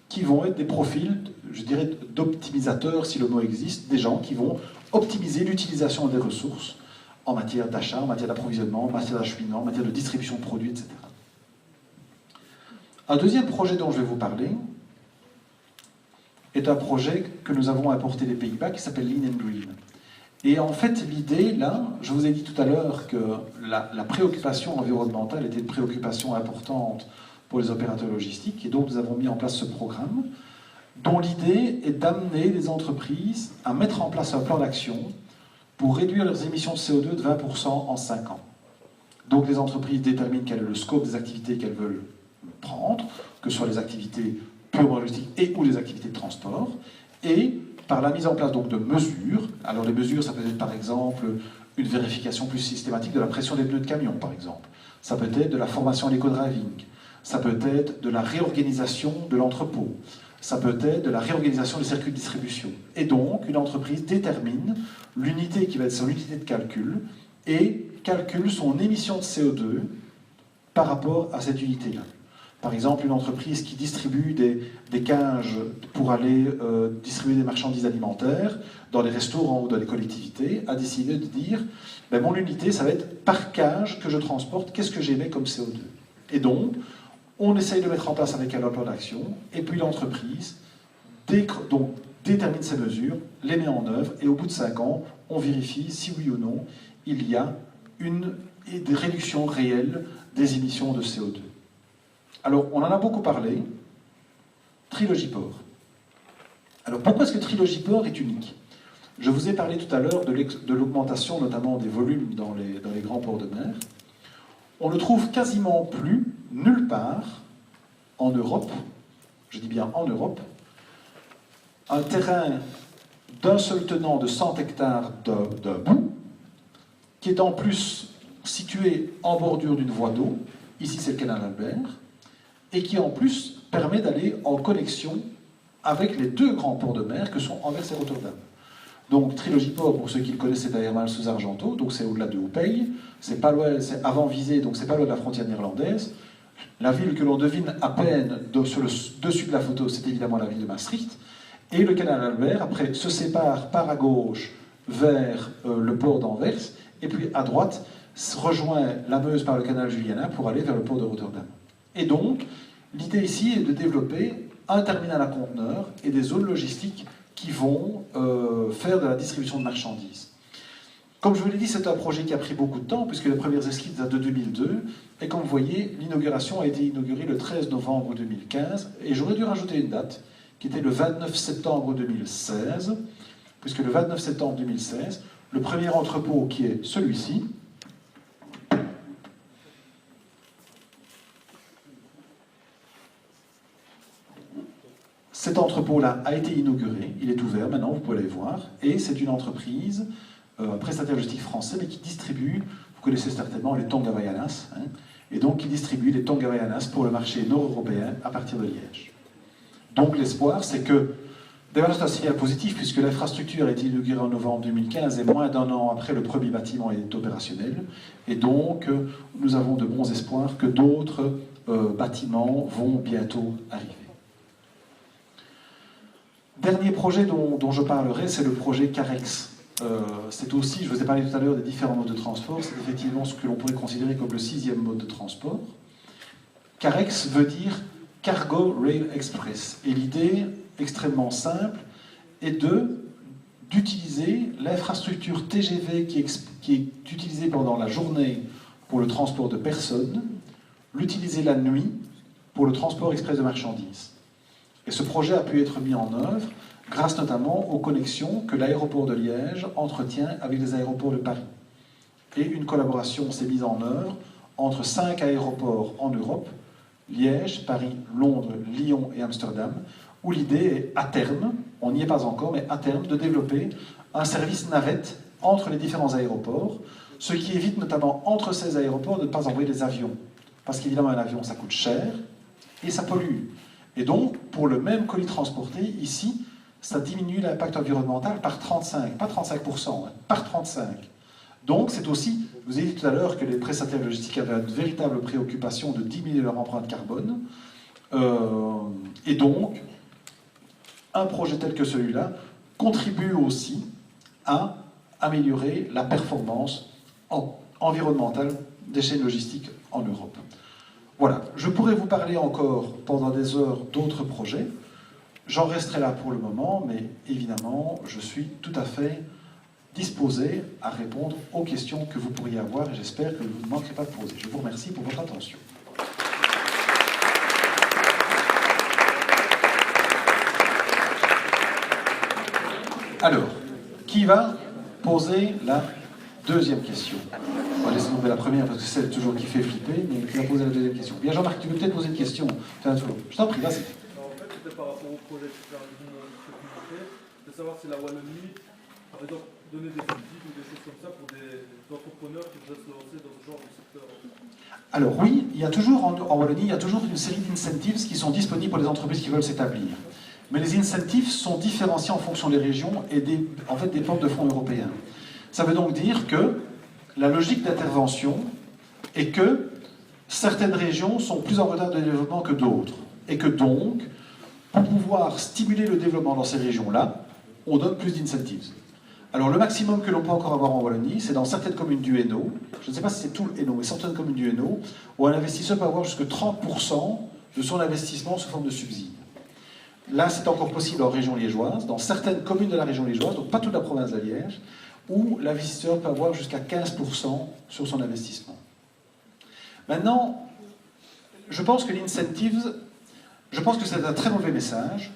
qui vont être des profils, je dirais, d'optimisateurs, si le mot existe, des gens qui vont optimiser l'utilisation des ressources en matière d'achat, en matière d'approvisionnement, en matière d'acheminement, en matière de distribution de produits, etc. Un deuxième projet dont je vais vous parler est un projet que nous avons importé des Pays-Bas qui s'appelle Lean and Green. Et en fait, l'idée, là, je vous ai dit tout à l'heure que la préoccupation environnementale était une préoccupation importante pour les opérateurs logistiques, et donc nous avons mis en place ce programme, dont l'idée est d'amener les entreprises à mettre en place un plan d'action pour réduire leurs émissions de CO2 de 20% en 5 ans. Donc les entreprises déterminent quel est le scope des activités qu'elles veulent prendre, que ce soit les activités purement logistiques et ou les activités de transport, et par la mise en place donc de mesures. Alors les mesures, ça peut être par exemple une vérification plus systématique de la pression des pneus de camion, par exemple. Ça peut être de la formation à l'éco-driving. Ça peut être de la réorganisation de l'entrepôt. Ça peut être de la réorganisation des circuits de distribution. Et donc, une entreprise détermine l'unité qui va être son unité de calcul et calcule son émission de CO2 par rapport à cette unité-là. Par exemple, une entreprise qui distribue des cages pour aller distribuer des marchandises alimentaires dans les restaurants ou dans les collectivités a décidé de dire ben, mon unité, ça va être par cage que je transporte, qu'est-ce que j'émets comme CO2. Et donc, on essaye de mettre en place avec un plan d'action, et puis l'entreprise détermine ses mesures, les met en œuvre, et au bout de 5 ans, on vérifie si oui ou non il y a des réductions réelles des émissions de CO2. Alors, on en a beaucoup parlé. Trilogiport. Alors, pourquoi est-ce que Trilogiport est unique? Je vous ai parlé tout à l'heure de l'augmentation, notamment des volumes dans les grands ports de mer. On ne trouve quasiment plus, nulle part, en Europe, je dis bien en Europe, un terrain d'un seul tenant de 100 hectares d'un bout, qui est en plus situé en bordure d'une voie d'eau, ici c'est le canal Albert, et qui en plus permet d'aller en connexion avec les 2 grands ports de mer que sont Anvers et Rotterdam. Donc Trilogiport, pour ceux qui le connaissent, c'est à Hermals sous Argenton, donc c'est au-delà de Houpeye, c'est pas loin, c'est avant Visé, donc c'est pas loin de la frontière néerlandaise. La ville que l'on devine à peine sur le dessus de la photo, c'est évidemment la ville de Maastricht. Et le canal Albert, après, se sépare par à gauche vers le port d'Anvers, et puis à droite, rejoint la Meuse par le canal Juliana pour aller vers le port de Rotterdam. Et donc, l'idée ici est de développer un terminal à conteneurs et des zones logistiques qui vont faire de la distribution de marchandises. Comme je vous l'ai dit, c'est un projet qui a pris beaucoup de temps, puisque les premières esquisses datent de 2002, et comme vous voyez, l'inauguration a été inaugurée le 13 novembre 2015, et j'aurais dû rajouter une date, qui était le 29 septembre 2016, puisque le 29 septembre 2016, le premier entrepôt, qui est celui-ci, cet entrepôt-là a été inauguré, il est ouvert maintenant, vous pouvez aller voir, et c'est une entreprise, un prestataire logistique français, mais qui distribue, vous connaissez certainement les tongs Havaianas, hein, et donc qui distribue les tongs Havaianas pour le marché nord-européen à partir de Liège. Donc l'espoir, c'est que, d'ailleurs c'est un signal positif, puisque l'infrastructure a été inaugurée en novembre 2015, et moins d'1 an après, le premier bâtiment est opérationnel, et donc nous avons de bons espoirs que d'autres bâtiments vont bientôt arriver. Dernier projet dont je parlerai, c'est le projet Carex. C'est aussi, je vous ai parlé tout à l'heure des différents modes de transport, c'est effectivement ce que l'on pourrait considérer comme le 6e mode de transport. Carex veut dire Cargo Rail Express. Et l'idée, extrêmement simple, est d'utiliser l'infrastructure TGV qui est utilisée pendant la journée pour le transport de personnes, l'utiliser la nuit pour le transport express de marchandises. Et ce projet a pu être mis en œuvre grâce notamment aux connexions que l'aéroport de Liège entretient avec les aéroports de Paris. Et une collaboration s'est mise en œuvre entre 5 aéroports en Europe, Liège, Paris, Londres, Lyon et Amsterdam, où l'idée est à terme, on n'y est pas encore, mais à terme, de développer un service navette entre les différents aéroports, ce qui évite notamment entre ces aéroports de ne pas envoyer des avions. Parce qu'évidemment, un avion, ça coûte cher et ça pollue. Et donc, pour le même colis transporté, ici, ça diminue l'impact environnemental par 35, pas 35%, hein, par 35. Donc, c'est aussi, je vous ai dit tout à l'heure que les prestataires logistiques avaient une véritable préoccupation de diminuer leur empreinte carbone. Et donc, un projet tel que celui-là contribue aussi à améliorer la performance environnementale des chaînes logistiques en Europe. Voilà, je pourrais vous parler encore pendant des heures d'autres projets. J'en resterai là pour le moment, mais évidemment, je suis tout à fait disposé à répondre aux questions que vous pourriez avoir et j'espère que vous ne manquerez pas de poser. Je vous remercie pour votre attention. Alors, qui va poser la deuxième question? On va laisser tomber la première parce que c'est toujours qui fait flipper, mais qui va poser la deuxième question? Bien, Jean-Marc, tu veux peut-être poser une question? Je t'en prie, vas-y. En fait, c'était par rapport au projet de de savoir si la Wallonie, par exemple, donnait des subsides ou des choses comme ça pour des entrepreneurs qui voudraient se lancer dans ce genre de secteur. Alors oui, il y a toujours en Wallonie, il y a toujours une série d'incentives qui sont disponibles pour les entreprises qui veulent s'établir. Mais les incentives sont différenciés en fonction des régions et en fait dépendent de fonds européens. Ça veut donc dire que la logique d'intervention est que certaines régions sont plus en retard de développement que d'autres. Et que donc, pour pouvoir stimuler le développement dans ces régions-là, on donne plus d'incentives. Alors le maximum que l'on peut encore avoir en Wallonie, c'est dans certaines communes du Hainaut, je ne sais pas si c'est tout le Hainaut, mais certaines communes du Hainaut, où un investisseur peut avoir jusqu'à 30% de son investissement sous forme de subside. Là, c'est encore possible en région liégeoise, dans certaines communes de la région liégeoise, donc pas toute la province de Liège, où l'investisseur peut avoir jusqu'à 15% sur son investissement. Maintenant, je pense que l'incentive, je pense que c'est un très mauvais message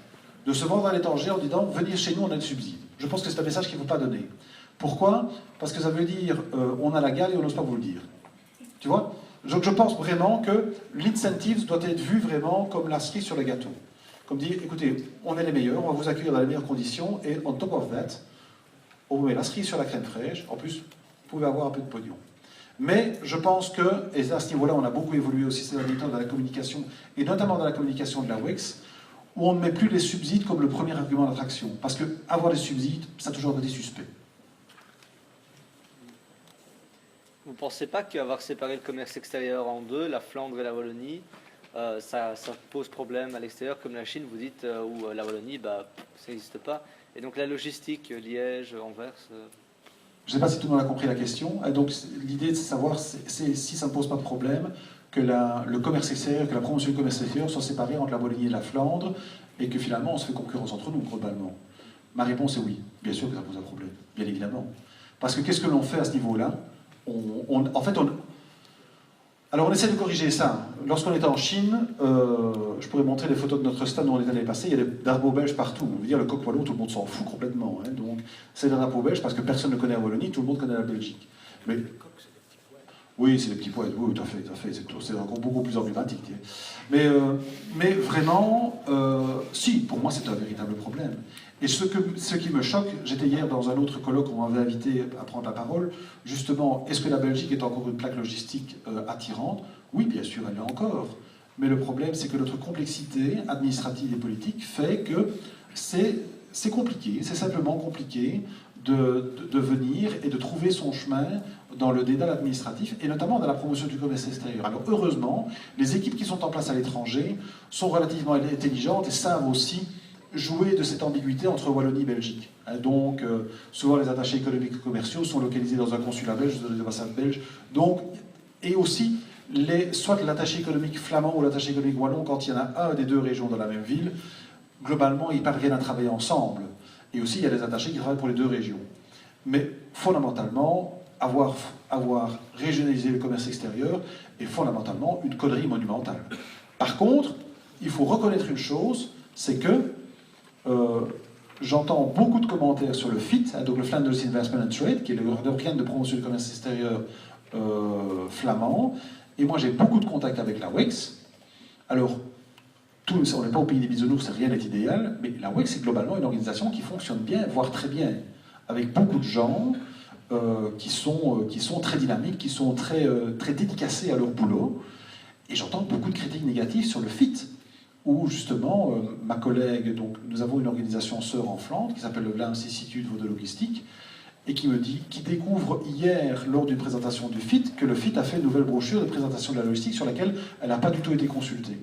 de se vendre à l'étranger en disant « venez chez nous, on a le subside ». Je pense que c'est un message qu'il ne faut pas donner. Pourquoi? Parce que ça veut dire on a la gale et on n'ose pas vous le dire. Tu vois? Donc je pense vraiment que l'incentive doit être vu vraiment comme la cerise sur le gâteau. Comme dire, écoutez, on est les meilleurs, on va vous accueillir dans les meilleures conditions, et on top of that, on vous met la cerise sur la crème fraîche, en plus, vous pouvez avoir un peu de pognon. Mais je pense que, et à ce niveau-là, on a beaucoup évolué aussi ces derniers temps dans la communication, et notamment dans la communication de la WEX, où on ne met plus les subsides comme le premier argument d'attraction. Parce que avoir des subsides, ça a toujours été suspect. Vous ne pensez pas qu'avoir séparé le commerce extérieur en deux, la Flandre et la Wallonie, ça pose problème à l'extérieur, comme la Chine, vous dites, ou la Wallonie, bah, ça n'existe pas. Et donc la logistique, Liège, Anvers... Je ne sais pas si tout le monde a compris la question. Et donc l'idée, c'est de savoir si ça ne pose pas de problème que le commerce extérieur, que la promotion du commerce extérieur soit séparée entre la Wallonie et la Flandre, et que finalement on se fait concurrence entre nous, globalement. Ma réponse est oui. Bien sûr que ça pose un problème, bien évidemment. Parce que qu'est-ce que l'on fait à ce niveau-là? Alors on essaie de corriger ça. Lorsqu'on était en Chine, je pourrais montrer les photos de notre stade où on est allé passer, il y a des drapeaux belges partout. On veut dire le coq wallon, tout le monde s'en fout complètement. Hein. Donc c'est des drapeaux belges parce que personne ne connaît la Wallonie, tout le monde connaît la Belgique. Mais oui, c'est des petits poètes, oui, tout à fait, c'est encore beaucoup plus emblématique. Mais vraiment, si, pour moi c'est un véritable problème. Et ce qui me choque, j'étais hier dans un autre colloque où on m'avait invité à prendre la parole, justement, est-ce que la Belgique est encore une plaque logistique attirante? Oui, bien sûr, elle l'est encore. Mais le problème, c'est que notre complexité administrative et politique fait que c'est compliqué, c'est simplement compliqué de venir et de trouver son chemin dans le dédale administratif, et notamment dans la promotion du commerce extérieur. Alors heureusement, les équipes qui sont en place à l'étranger sont relativement intelligentes et savent aussi jouer de cette ambiguïté entre Wallonie et Belgique. Donc, souvent les attachés économiques et commerciaux sont localisés dans un consulat belge, dans des ambassades belges. Donc, et aussi, soit l'attaché économique flamand ou l'attaché économique wallon, quand il y en a un des deux régions dans la même ville, globalement, ils parviennent à travailler ensemble. Et aussi, il y a des attachés qui travaillent pour les deux régions. Mais fondamentalement, avoir régionalisé le commerce extérieur est fondamentalement une connerie monumentale. Par contre, il faut reconnaître une chose, c'est que j'entends beaucoup de commentaires sur le FIT, donc le Flanders Investment and Trade, qui est l'organe de promotion du commerce extérieur flamand, et moi j'ai beaucoup de contacts avec la WEX. Alors, on n'est pas au pays des bisounours, rien n'est idéal, mais la WEX est globalement une organisation qui fonctionne bien, voire très bien, avec beaucoup de gens qui sont très dynamiques, qui sont très dédicacés à leur boulot, et j'entends beaucoup de critiques négatives sur le FIT, où justement, ma collègue, donc nous avons une organisation sœur en Flandre qui s'appelle le Vlaams Instituut voor de Logistiek, et qui me dit, qui découvre hier, lors d'une présentation du FIT, que le FIT a fait une nouvelle brochure de présentation de la logistique sur laquelle elle n'a pas du tout été consultée.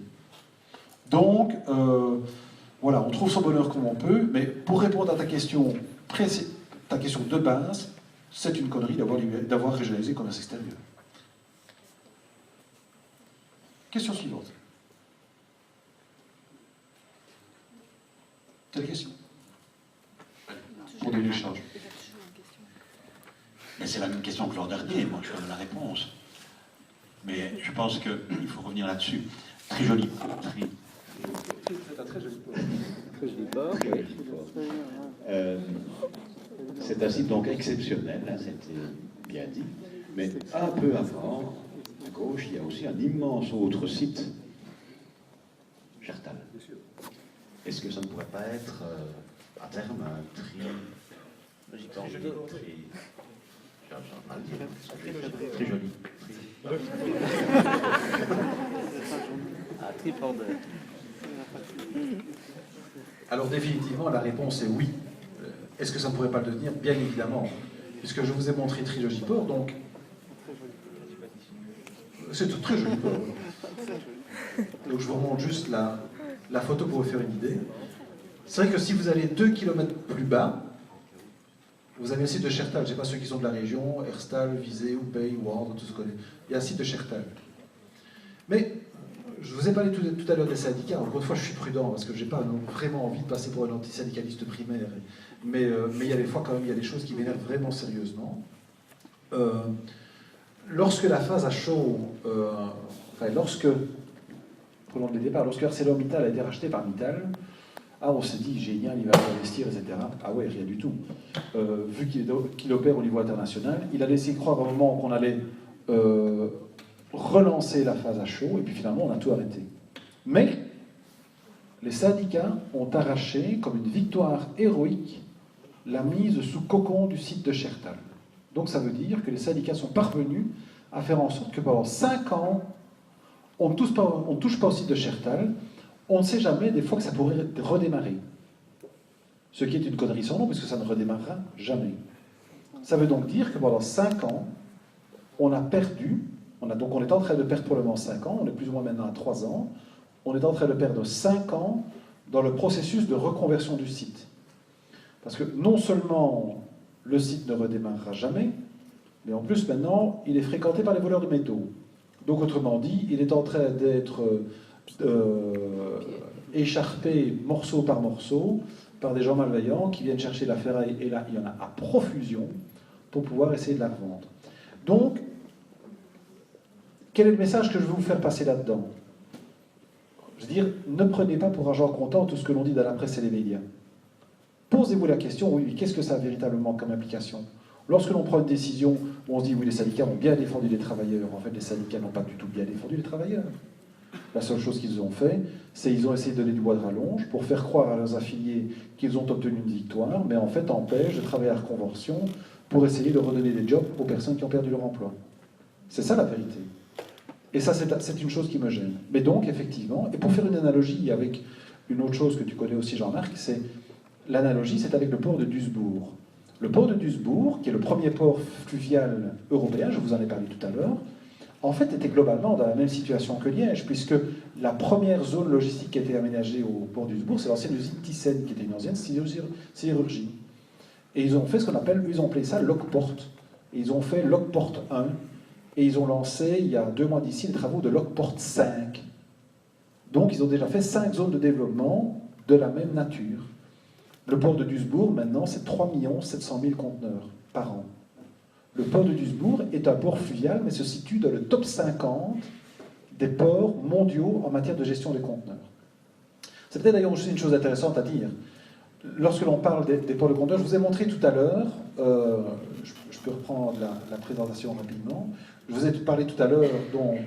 Donc, voilà, on trouve son bonheur comme on peut, mais pour répondre à ta question de base, c'est une connerie d'avoir régionalisé le commerce extérieur. Question suivante. Quelle question? Pour des échanges. Mais c'est la même question que l'an dernier, moi je donne la réponse. Mais je pense qu'il faut revenir là-dessus. Très joli. C'est un très joli port. Que je dis pas. C'est un site donc exceptionnel, hein, c'était bien dit. Mais un peu avant, à gauche, il y a aussi un immense autre site, Chertal. Est-ce que ça ne pourrait pas être, à terme, un très joli. Très joli. Ah, triporder. Alors définitivement, la réponse est oui. Est-ce que ça ne pourrait pas le devenir? Bien évidemment. Puisque je vous ai montré Trilogy Port, donc... C'est un très joli port. Donc je vous remonte juste la photo pour vous faire une idée. C'est vrai que si vous allez 2 km plus bas, vous avez un site de Chertal. Je ne sais pas ceux qui sont de la région, Herstal, Visé, Oupey, Ward, tout ce qu'on connaît. Il y a un site de Chertal. Mais je vous ai parlé tout à l'heure des syndicats. Encore une fois, je suis prudent parce que je n'ai pas vraiment envie de passer pour un antisyndicaliste primaire. Mais il y a des fois, quand même, il y a des choses qui m'énervent vraiment sérieusement. Lorsque la phase à chaud, prenons le départ, lorsque ArcelorMittal a été racheté par Mittal, on s'est dit, génial, il va investir, etc. Ah ouais, rien du tout. Vu qu'il opère au niveau international, il a laissé croire à un moment qu'on allait relancer la phase à chaud, et puis finalement, on a tout arrêté. Mais les syndicats ont arraché, comme une victoire héroïque, la mise sous cocon du site de Chertal. Donc ça veut dire que les syndicats sont parvenus à faire en sorte que pendant 5 ans, on ne touche pas au site de Chertal. On ne sait jamais des fois que ça pourrait redémarrer. Ce qui est une connerie sans nom, puisque ça ne redémarrera jamais. Ça veut donc dire que pendant 5 ans, on a perdu, on est en train de perdre pour le moment 5 ans, on est plus ou moins maintenant à 3 ans, on est en train de perdre 5 ans dans le processus de reconversion du site. Parce que non seulement le site ne redémarrera jamais, mais en plus maintenant, il est fréquenté par les voleurs de métaux. Donc autrement dit, il est en train d'être écharpé morceau par morceau par des gens malveillants qui viennent chercher la ferraille, et là, il y en a à profusion, pour pouvoir essayer de la revendre. Donc, quel est le message que je veux vous faire passer là-dedans? Je veux dire, ne prenez pas pour argent comptant tout ce que l'on dit dans la presse et les médias. Posez-vous la question, oui, qu'est-ce que ça a véritablement comme implication? Lorsque l'on prend une décision où on se dit, oui, les syndicats ont bien défendu les travailleurs, en fait, les syndicats n'ont pas du tout bien défendu les travailleurs. La seule chose qu'ils ont fait, c'est qu'ils ont essayé de donner du bois de rallonge pour faire croire à leurs affiliés qu'ils ont obtenu une victoire, mais en fait empêchent de travailler à reconversion pour essayer de redonner des jobs aux personnes qui ont perdu leur emploi. C'est ça la vérité. Et ça, c'est une chose qui me gêne. Mais donc, effectivement, et pour faire une analogie avec une autre chose que tu connais aussi, Jean-Marc, c'est l'analogie, c'est avec le port de Duisbourg. Le port de Duisbourg, qui est le premier port fluvial européen, je vous en ai parlé tout à l'heure, en fait était globalement dans la même situation que Liège, puisque la première zone logistique qui a été aménagée au port de Duisbourg, c'est l'ancienne usine Thyssen, qui était une ancienne sidérurgie. Et ils ont fait ce qu'on appelle, ils ont appelé ça Lokport. Et ils ont fait Lokport 1, et ils ont lancé, il y a 2 mois d'ici, les travaux de Lokport 5. Donc ils ont déjà fait 5 zones de développement de la même nature. Le port de Duisbourg, maintenant, c'est 3 700 000 conteneurs par an. Le port de Duisbourg est un port fluvial, mais se situe dans le top 50 des ports mondiaux en matière de gestion des conteneurs. C'est peut-être d'ailleurs aussi une chose intéressante à dire. Lorsque l'on parle des ports de conteneurs, je vous ai montré tout à l'heure, je peux reprendre la présentation rapidement, je vous ai parlé tout à l'heure donc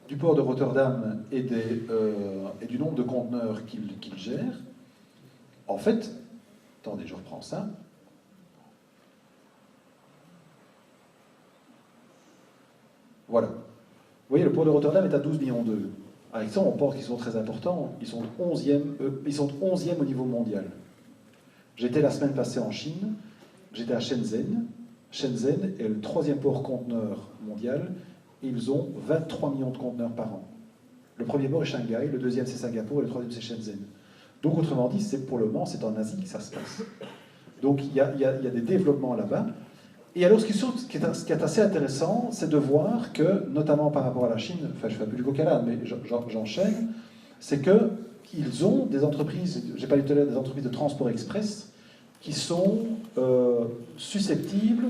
du port de Rotterdam et du nombre de conteneurs qu'il gère. En fait, attendez, je reprends ça. Voilà. Vous voyez, le port de Rotterdam est à 12,2 millions. Avec ça, on ports qui sont très importants. Ils sont 11e au niveau mondial. J'étais la semaine passée en Chine. J'étais à Shenzhen. Shenzhen est le 3e port conteneur mondial. Ils ont 23 millions de conteneurs par an. Le premier port est Shanghai, le 2e c'est Singapour et le 3e c'est Shenzhen. Donc autrement dit, pour le moment, c'est en Asie que ça se passe. Donc il y a des développements là-bas. Et alors, ce qui est assez intéressant, c'est de voir que, notamment par rapport à la Chine, enfin je fais un peu du coq à l'âne, mais j'enchaîne, c'est qu'ils ont des entreprises, j'ai pas dit tout à l'heure, des entreprises de transport express, qui sont susceptibles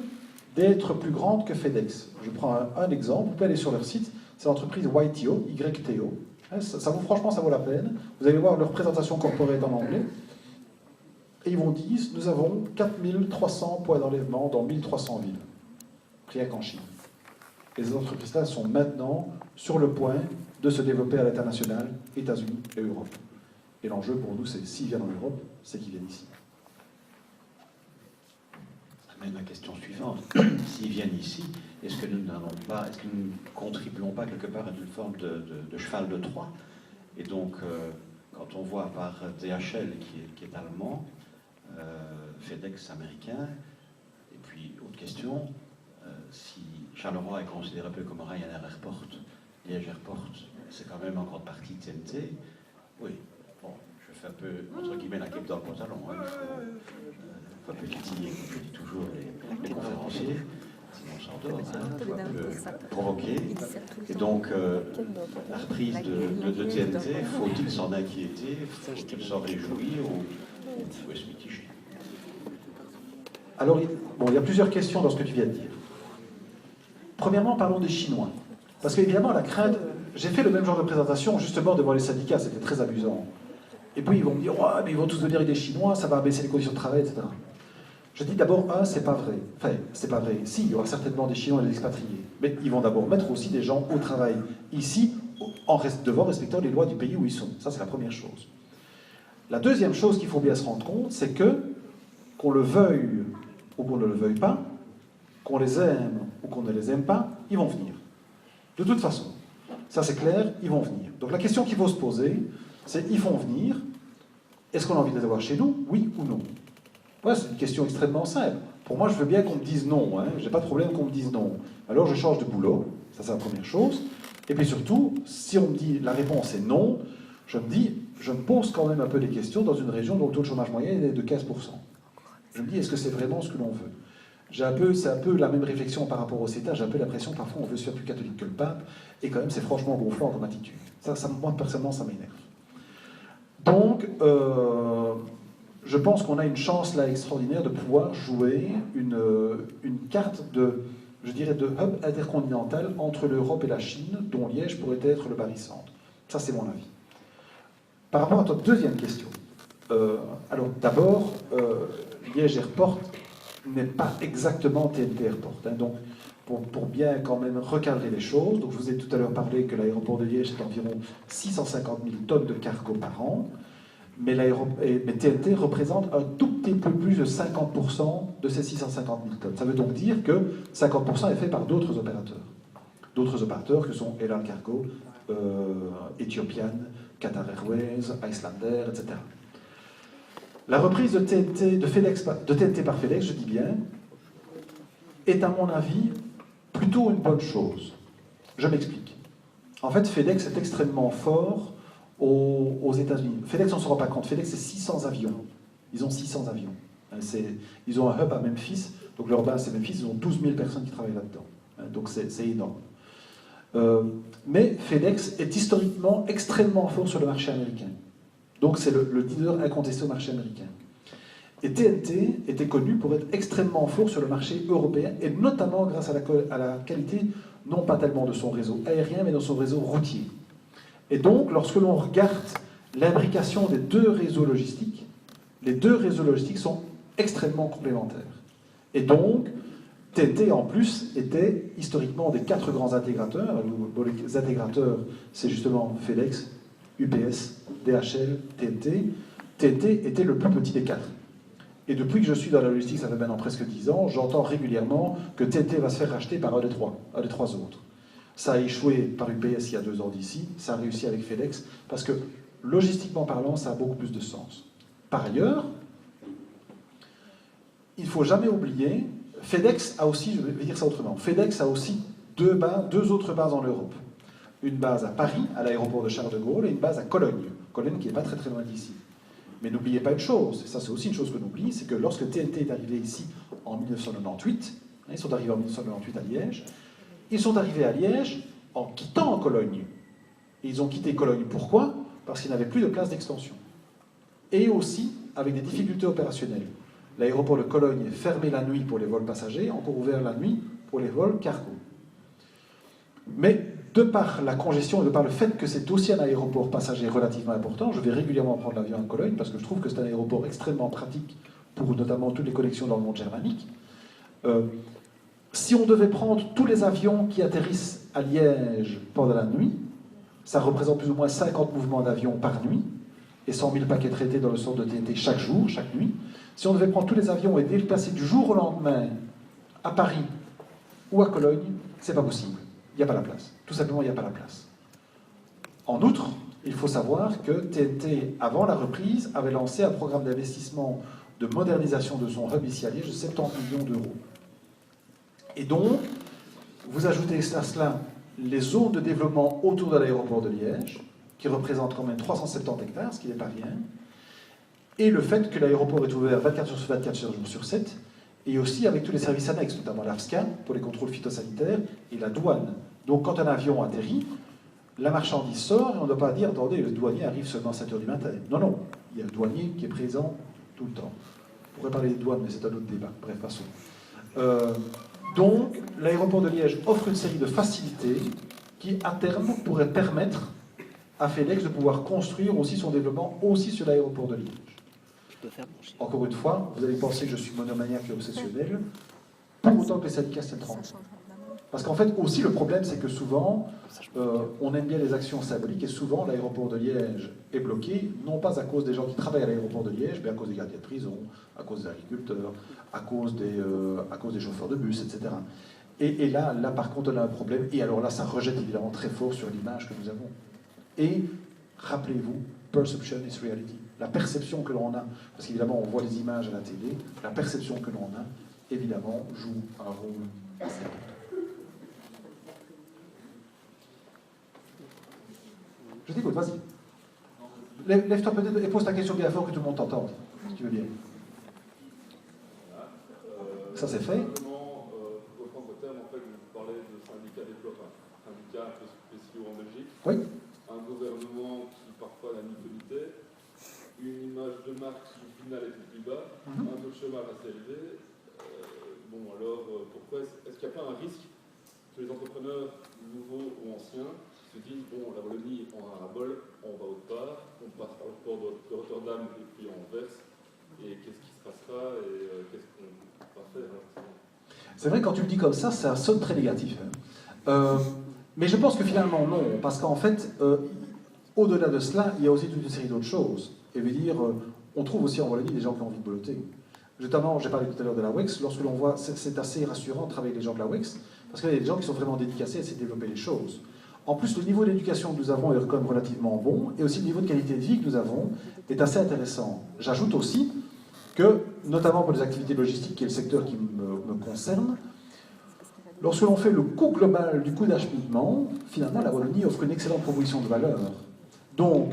d'être plus grande que FedEx. Je prends un exemple, vous pouvez aller sur leur site, c'est l'entreprise YTO, YTO. Franchement, ça vaut la peine. Vous allez voir leur présentation corporate en anglais. Et ils vont dire, nous avons 4300 points d'enlèvement dans 1300 villes, rien qu'en Chine. Et ces entreprises-là sont maintenant sur le point de se développer à l'international, États-Unis et Europe. Et l'enjeu pour nous, c'est s'ils viennent en Europe, c'est qu'ils viennent ici. Ça amène la question suivante. S'ils viennent ici, est-ce que nous ne contribuons pas quelque part à une forme de cheval de Troie? Et donc, quand on voit par DHL qui est allemand, FedEx américain, et puis autre question, si Charleroi est considéré un peu comme Ryanair Airport, Liège Airport, c'est quand même en grande partie TNT, oui, bon, je fais un peu, entre guillemets, la cape dans le pantalon, hein, faut un peu titiller, comme je dis toujours, les conférenciers, sinon on s'endort, hein, faut un peu provoquer, et donc la reprise de TNT, faut-il s'en inquiéter, faut-il s'en réjouir, ou faut se mitiger? Alors, bon, il y a plusieurs questions dans ce que tu viens de dire. Premièrement, parlons des Chinois. Parce qu'évidemment, la crainte... J'ai fait le même genre de présentation justement devant les syndicats, c'était très amusant. Et puis ils vont me dire, ouais, mais ils vont tous venir avec des Chinois, ça va abaisser les conditions de travail, etc. Je dis d'abord, c'est pas vrai. Enfin, c'est pas vrai. Si, il y aura certainement des Chinois et des expatriés. Mais ils vont d'abord mettre aussi des gens au travail ici, devant respectant les lois du pays où ils sont. Ça, c'est la première chose. La deuxième chose qu'il faut bien se rendre compte, c'est que, qu'on le veuille ou qu'on ne le veuille pas, qu'on les aime ou qu'on ne les aime pas, ils vont venir. De toute façon. Ça c'est clair, ils vont venir. Donc la question qu'il faut se poser, c'est ils vont venir, est-ce qu'on a envie de les avoir chez nous, oui ou non? Ouais, c'est une question extrêmement simple. Pour moi, je veux bien qu'on me dise non, hein. J'ai pas de problème qu'on me dise non. Alors je change de boulot, ça c'est la première chose. Et puis surtout, si on me dit la réponse est non, je me pose quand même un peu des questions dans une région dont le taux de chômage moyen est de 15%. Je me dis, est-ce que c'est vraiment ce que l'on veut? C'est un peu la même réflexion par rapport au CETA. J'ai un peu l'impression que parfois on veut se faire plus catholique que le pape, et quand même c'est franchement gonflant comme attitude. Moi personnellement, ça m'énerve. Donc, je pense qu'on a une chance là extraordinaire de pouvoir jouer une carte de hub intercontinental entre l'Europe et la Chine, dont Liège pourrait être le barycentre. Ça, c'est mon avis. Par rapport à ta deuxième question, alors d'abord, Liège Airport n'est pas exactement TNT Airport. Hein, donc, pour bien quand même recadrer les choses, donc je vous ai tout à l'heure parlé que l'aéroport de Liège, c'est environ 650 000 tonnes de cargo par an, mais TNT représente un tout petit peu plus de 50% de ces 650 000 tonnes. Ça veut donc dire que 50% est fait par d'autres opérateurs. D'autres opérateurs que sont Elan Cargo, Ethiopian, Qatar Airways, Icelandair, etc. La reprise de TNT par FedEx, je dis bien, est à mon avis plutôt une bonne chose. Je m'explique. En fait, FedEx est extrêmement fort aux États-Unis. FedEx, on ne se rend pas compte. FedEx, c'est 600 avions. Ils ont 600 avions. Ils ont un hub à Memphis, donc leur base c'est Memphis, ils ont 12 000 personnes qui travaillent là-dedans. Donc c'est énorme. Mais FedEx est historiquement extrêmement fort sur le marché américain. Donc c'est le leader incontesté au marché américain. Et TNT était connu pour être extrêmement fort sur le marché européen, et notamment grâce à la qualité, non pas tellement de son réseau aérien, mais de son réseau routier. Et donc, lorsque l'on regarde l'imbrication des deux réseaux logistiques, les deux réseaux logistiques sont extrêmement complémentaires. Et donc, TNT, en plus, était historiquement des 4 grands intégrateurs. Les intégrateurs, c'est justement FedEx, UPS, DHL, TNT. TNT était le plus petit des 4. Et depuis que je suis dans la logistique, ça fait maintenant presque 10 ans, j'entends régulièrement que TNT va se faire racheter par un des trois autres. Ça a échoué par UPS il y a 2 ans d'ici, ça a réussi avec FedEx, parce que logistiquement parlant, ça a beaucoup plus de sens. Par ailleurs, il ne faut jamais oublier, FedEx a aussi, je vais dire ça autrement, FedEx a aussi 2 autres bases en Europe. Une base à Paris, à l'aéroport de Charles de Gaulle, et une base à Cologne. Cologne qui n'est pas très très loin d'ici. Mais n'oubliez pas une chose, et ça c'est aussi une chose que l'on oublie, c'est que lorsque TNT est arrivé ici en 1998, ils sont arrivés en 1998 à Liège, ils sont arrivés à Liège en quittant Cologne. Et ils ont quitté Cologne, pourquoi? Parce qu'ils n'avaient plus de place d'extension. Et aussi avec des difficultés opérationnelles. L'aéroport de Cologne est fermé la nuit pour les vols passagers, encore ouvert la nuit pour les vols cargo. Mais de par la congestion et de par le fait que c'est aussi un aéroport passager relativement important, je vais régulièrement prendre l'avion à Cologne parce que je trouve que c'est un aéroport extrêmement pratique pour notamment toutes les connexions dans le monde germanique. Si on devait prendre tous les avions qui atterrissent à Liège pendant la nuit, ça représente plus ou moins 50 mouvements d'avions par nuit et 100 000 paquets traités dans le centre de TNT chaque jour, chaque nuit. Si on devait prendre tous les avions et les déplacer du jour au lendemain à Paris ou à Cologne, c'est pas possible. Il n'y a pas la place. Tout simplement, il n'y a pas la place. En outre, il faut savoir que TNT, avant la reprise, avait lancé un programme d'investissement de modernisation de son hub ici à Liège de 70 millions d'euros. Et donc, vous ajoutez à cela les zones de développement autour de l'aéroport de Liège, qui représentent quand même 370 hectares, ce qui n'est pas rien, et le fait que l'aéroport est ouvert 24 jours sur 24, 7 jours sur 7, et aussi avec tous les services annexes, notamment l'AFSCA pour les contrôles phytosanitaires et la douane. Donc quand un avion atterrit, la marchandise sort et on ne doit pas dire « attendez, le douanier arrive seulement à 7 h du matin ». Non, non, il y a le douanier qui est présent tout le temps. On pourrait parler des douanes, mais c'est un autre débat. Bref, passons. Donc, l'aéroport de Liège offre une série de facilités qui, à terme, pourraient permettre à FedEx de pouvoir construire aussi son développement aussi sur l'aéroport de Liège. Encore une fois, vous allez penser que je suis monomaniaque et obsessionnel, pour autant que les syndicats s'y trompent. Parce qu'en fait, aussi, le problème, c'est que souvent, on aime bien les actions symboliques, et souvent, l'aéroport de Liège est bloqué, non pas à cause des gens qui travaillent à l'aéroport de Liège, mais à cause des gardiens de prison, à cause des agriculteurs, à cause des chauffeurs de bus, etc. Et là, par contre, on a un problème, et alors là, ça rejette évidemment très fort sur l'image que nous avons. Et, rappelez-vous, perception is reality. La perception que l'on a, parce qu'évidemment, on voit les images à la télé, la perception que l'on a, évidemment, joue un rôle assez important. Je t'écoute, vas-y. Lève-toi peut-être et pose ta question bien fort que tout le monde t'entende, si tu veux bien. Ça c'est fait. Pour reprendre le terme, en fait, vous parlez de syndicats développeurs, syndicats un peu spéciaux en Belgique. Oui. Un gouvernement qui parfois la mutualité, une image de marque qui au final était plus bas, un taux de chômage assez élevé. Bon alors, pourquoi est-ce qu'il n'y a pas un risque que les entrepreneurs nouveaux ou anciens se disent, bon, la Wallonie, on a un bol, on va autre part, on passe par le port de Rotterdam et puis on verse, et qu'est-ce qui se passera et qu'est-ce qu'on va faire alors? C'est vrai, quand tu le dis comme ça sonne très négatif. Mais je pense que finalement, non, parce qu'en fait, au-delà de cela, il y a aussi toute une série d'autres choses. Et veut dire, on trouve aussi en Wallonie des gens qui ont envie de boloter. Notamment, j'ai parlé tout à l'heure de la WEX, lorsque l'on voit, c'est assez rassurant de travailler avec les gens de la WEX, parce qu'il y a des gens qui sont vraiment dédicacés à essayer de développer les choses. En plus, le niveau d'éducation que nous avons est quand même relativement bon, et aussi le niveau de qualité de vie que nous avons est assez intéressant. J'ajoute aussi que, notamment pour les activités logistiques, qui est le secteur qui me concerne, lorsque l'on fait le coût global du coût d'acheminement, finalement, la Wallonie offre une excellente proposition de valeur. Donc,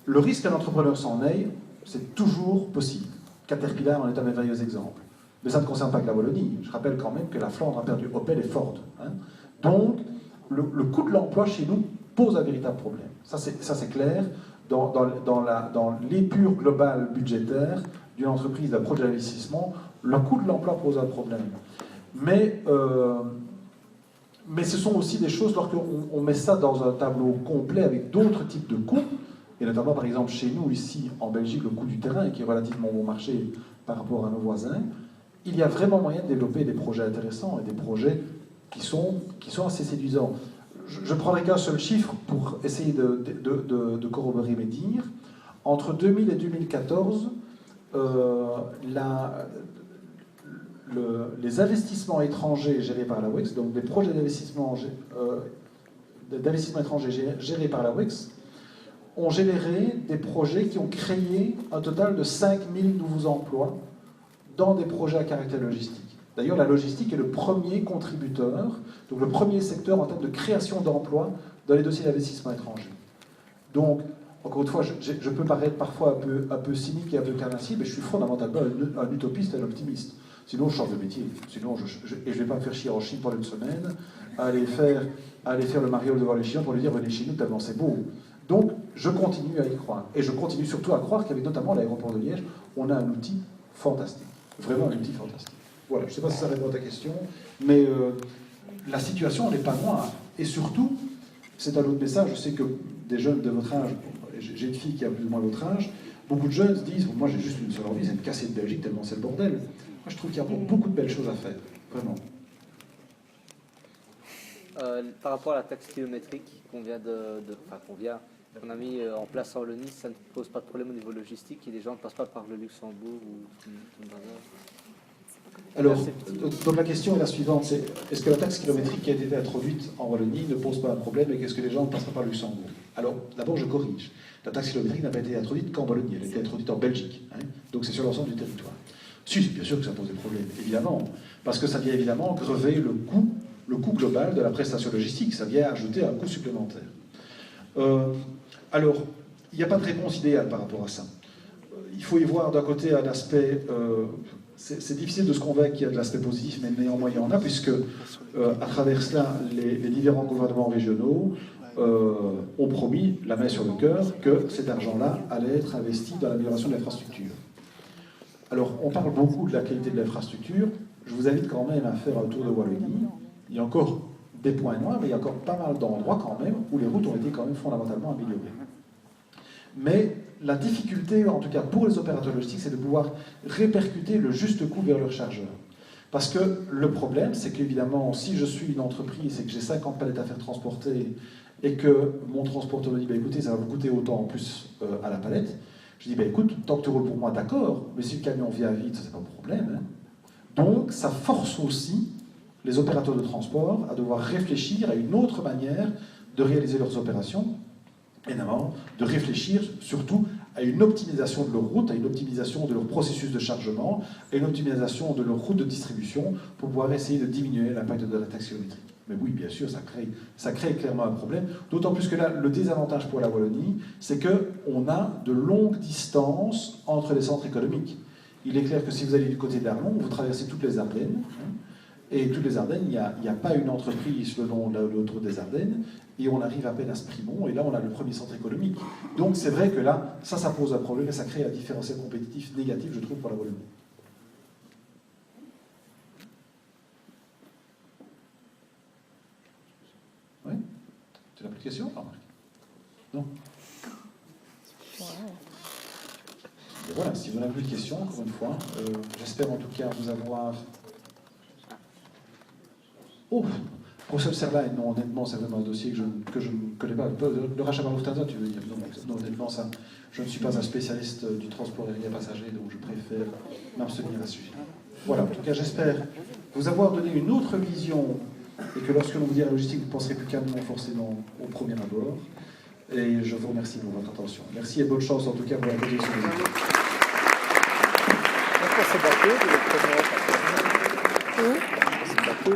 le risque qu'un entrepreneur s'en aille, c'est toujours possible. Caterpillar en est un merveilleux exemple. Mais ça ne concerne pas que la Wallonie. Je rappelle quand même que la Flandre a perdu Opel et Ford. Hein. Donc, le coût de l'emploi chez nous pose un véritable problème. Ça, c'est clair dans l'épure globale budgétaire d'une entreprise, d'un projet d'investissement. Le coût de l'emploi pose un problème. Mais ce sont aussi des choses, lorsqu'on met ça dans un tableau complet avec d'autres types de coûts, et notamment par exemple chez nous, ici en Belgique, le coût du terrain, qui est relativement bon marché par rapport à nos voisins, il y a vraiment moyen de développer des projets intéressants et des projets qui sont assez séduisants. Je prendrai qu'un seul chiffre pour essayer de corroborer mes dires. Entre 2000 et 2014, les investissements étrangers gérés par la WEX, donc des projets d'investissement étrangers gérés par la WEX, ont généré des projets qui ont créé un total de 5000 nouveaux emplois dans des projets à caractère logistique. D'ailleurs, la logistique est le premier contributeur, donc le premier secteur en termes de création d'emplois dans les dossiers d'investissement étrangers. Donc, encore une fois, je peux paraître parfois un peu cynique et un peu carnassier, mais je suis fondamentalement un utopiste et un optimiste. Sinon, je change de métier. Sinon, je ne vais pas me faire chier en Chine pendant une semaine, à aller faire le mariole devant les chiens pour lui dire « venez chez nous, tellement c'est beau ». Donc, je continue à y croire. Et je continue surtout à croire qu'avec notamment l'aéroport de Liège, on a un outil fantastique. Vraiment un outil fantastique. Voilà, je ne sais pas si ça répond à ta question, mais la situation n'est pas noire. Et surtout, c'est un autre message, je sais que des jeunes de votre âge, j'ai une fille qui a plus ou moins votre âge, beaucoup de jeunes se disent, moi j'ai juste une seule envie, c'est de casser de Belgique tellement c'est le bordel. Moi je trouve qu'il y a beaucoup de belles choses à faire, vraiment. Par rapport à la taxe kilométrique qu'on a mis en place en Wallonie, ça ne pose pas de problème au niveau logistique et les gens ne passent pas par le Luxembourg ou tout le bazar. Alors, donc la question est la suivante, c'est est-ce que la taxe kilométrique qui a été introduite en Wallonie ne pose pas un problème et qu'est-ce que les gens ne passent pas par le Luxembourg? Alors, d'abord je corrige, la taxe kilométrique n'a pas été introduite qu'en Wallonie, elle a été introduite en Belgique, hein, donc c'est sur l'ensemble du territoire. Si, bien sûr que ça pose des problèmes, évidemment, parce que ça vient évidemment grever le coût global de la prestation logistique, ça vient ajouter un coût supplémentaire. Alors, il n'y a pas de réponse idéale par rapport à ça. Il faut y voir d'un côté un aspect... c'est difficile de se convaincre qu'il y a de l'aspect positif, mais néanmoins il y en a, puisque à travers cela, les différents gouvernements régionaux ont promis, la main sur le cœur, que cet argent-là allait être investi dans l'amélioration de l'infrastructure. Alors, on parle beaucoup de la qualité de l'infrastructure. Je vous invite quand même à faire un tour de Wallonie. Il y a encore des points noirs, mais il y a encore pas mal d'endroits quand même où les routes ont été quand même fondamentalement améliorées. Mais la difficulté, en tout cas pour les opérateurs logistiques, c'est de pouvoir répercuter le juste coût vers leurs chargeurs. Parce que le problème, c'est qu'évidemment, si je suis une entreprise et que j'ai 50 palettes à faire transporter et que mon transporteur me dit, bah, écoutez, ça va vous coûter autant en plus à la palette, je dis, bah, écoute, tant que tu roules pour moi, d'accord, mais si le camion vient vite, ça c'est pas un problème. Hein. Donc, ça force aussi les opérateurs de transport à devoir réfléchir à une autre manière de réaliser leurs opérations, et notamment de réfléchir surtout à une optimisation de leur route, à une optimisation de leur processus de chargement, à une optimisation de leur route de distribution pour pouvoir essayer de diminuer l'impact de la taxe kilométrique. Mais oui, bien sûr, ça crée clairement un problème, d'autant plus que là, le désavantage pour la Wallonie, c'est qu'on a de longues distances entre les centres économiques. Il est clair que si vous allez du côté d'Arlon, vous traversez toutes les Ardennes, et toutes les Ardennes, il n'y a pas une entreprise le long de l'autoroute des Ardennes, et on arrive à peine à Sprimont, et là on a le premier centre économique. Donc c'est vrai que là, ça pose un problème, et ça crée un différentiel compétitif négatif, je trouve, pour la Wallonie. Oui? Tu n'as plus de questions, Jean-Marc? Non? Et voilà, si vous n'avez plus de questions, encore une fois, j'espère en tout cas vous avoir... Oh, professeur Serlaine, non, honnêtement, c'est vraiment un dossier que je ne connais pas. Le rachat par Lufthansa, tu veux dire? Non, honnêtement, ça, je ne suis pas un spécialiste du transport aérien passager, donc je préfère m'abstenir à ce sujet. Voilà, en tout cas, j'espère vous avoir donné une autre vision et que lorsque l'on vous dit la logistique, vous ne penserez plus calmement forcément au premier abord. Et je vous remercie pour votre attention. Merci et bonne chance en tout cas pour la projection des études. C'est bateau, c'est bateau,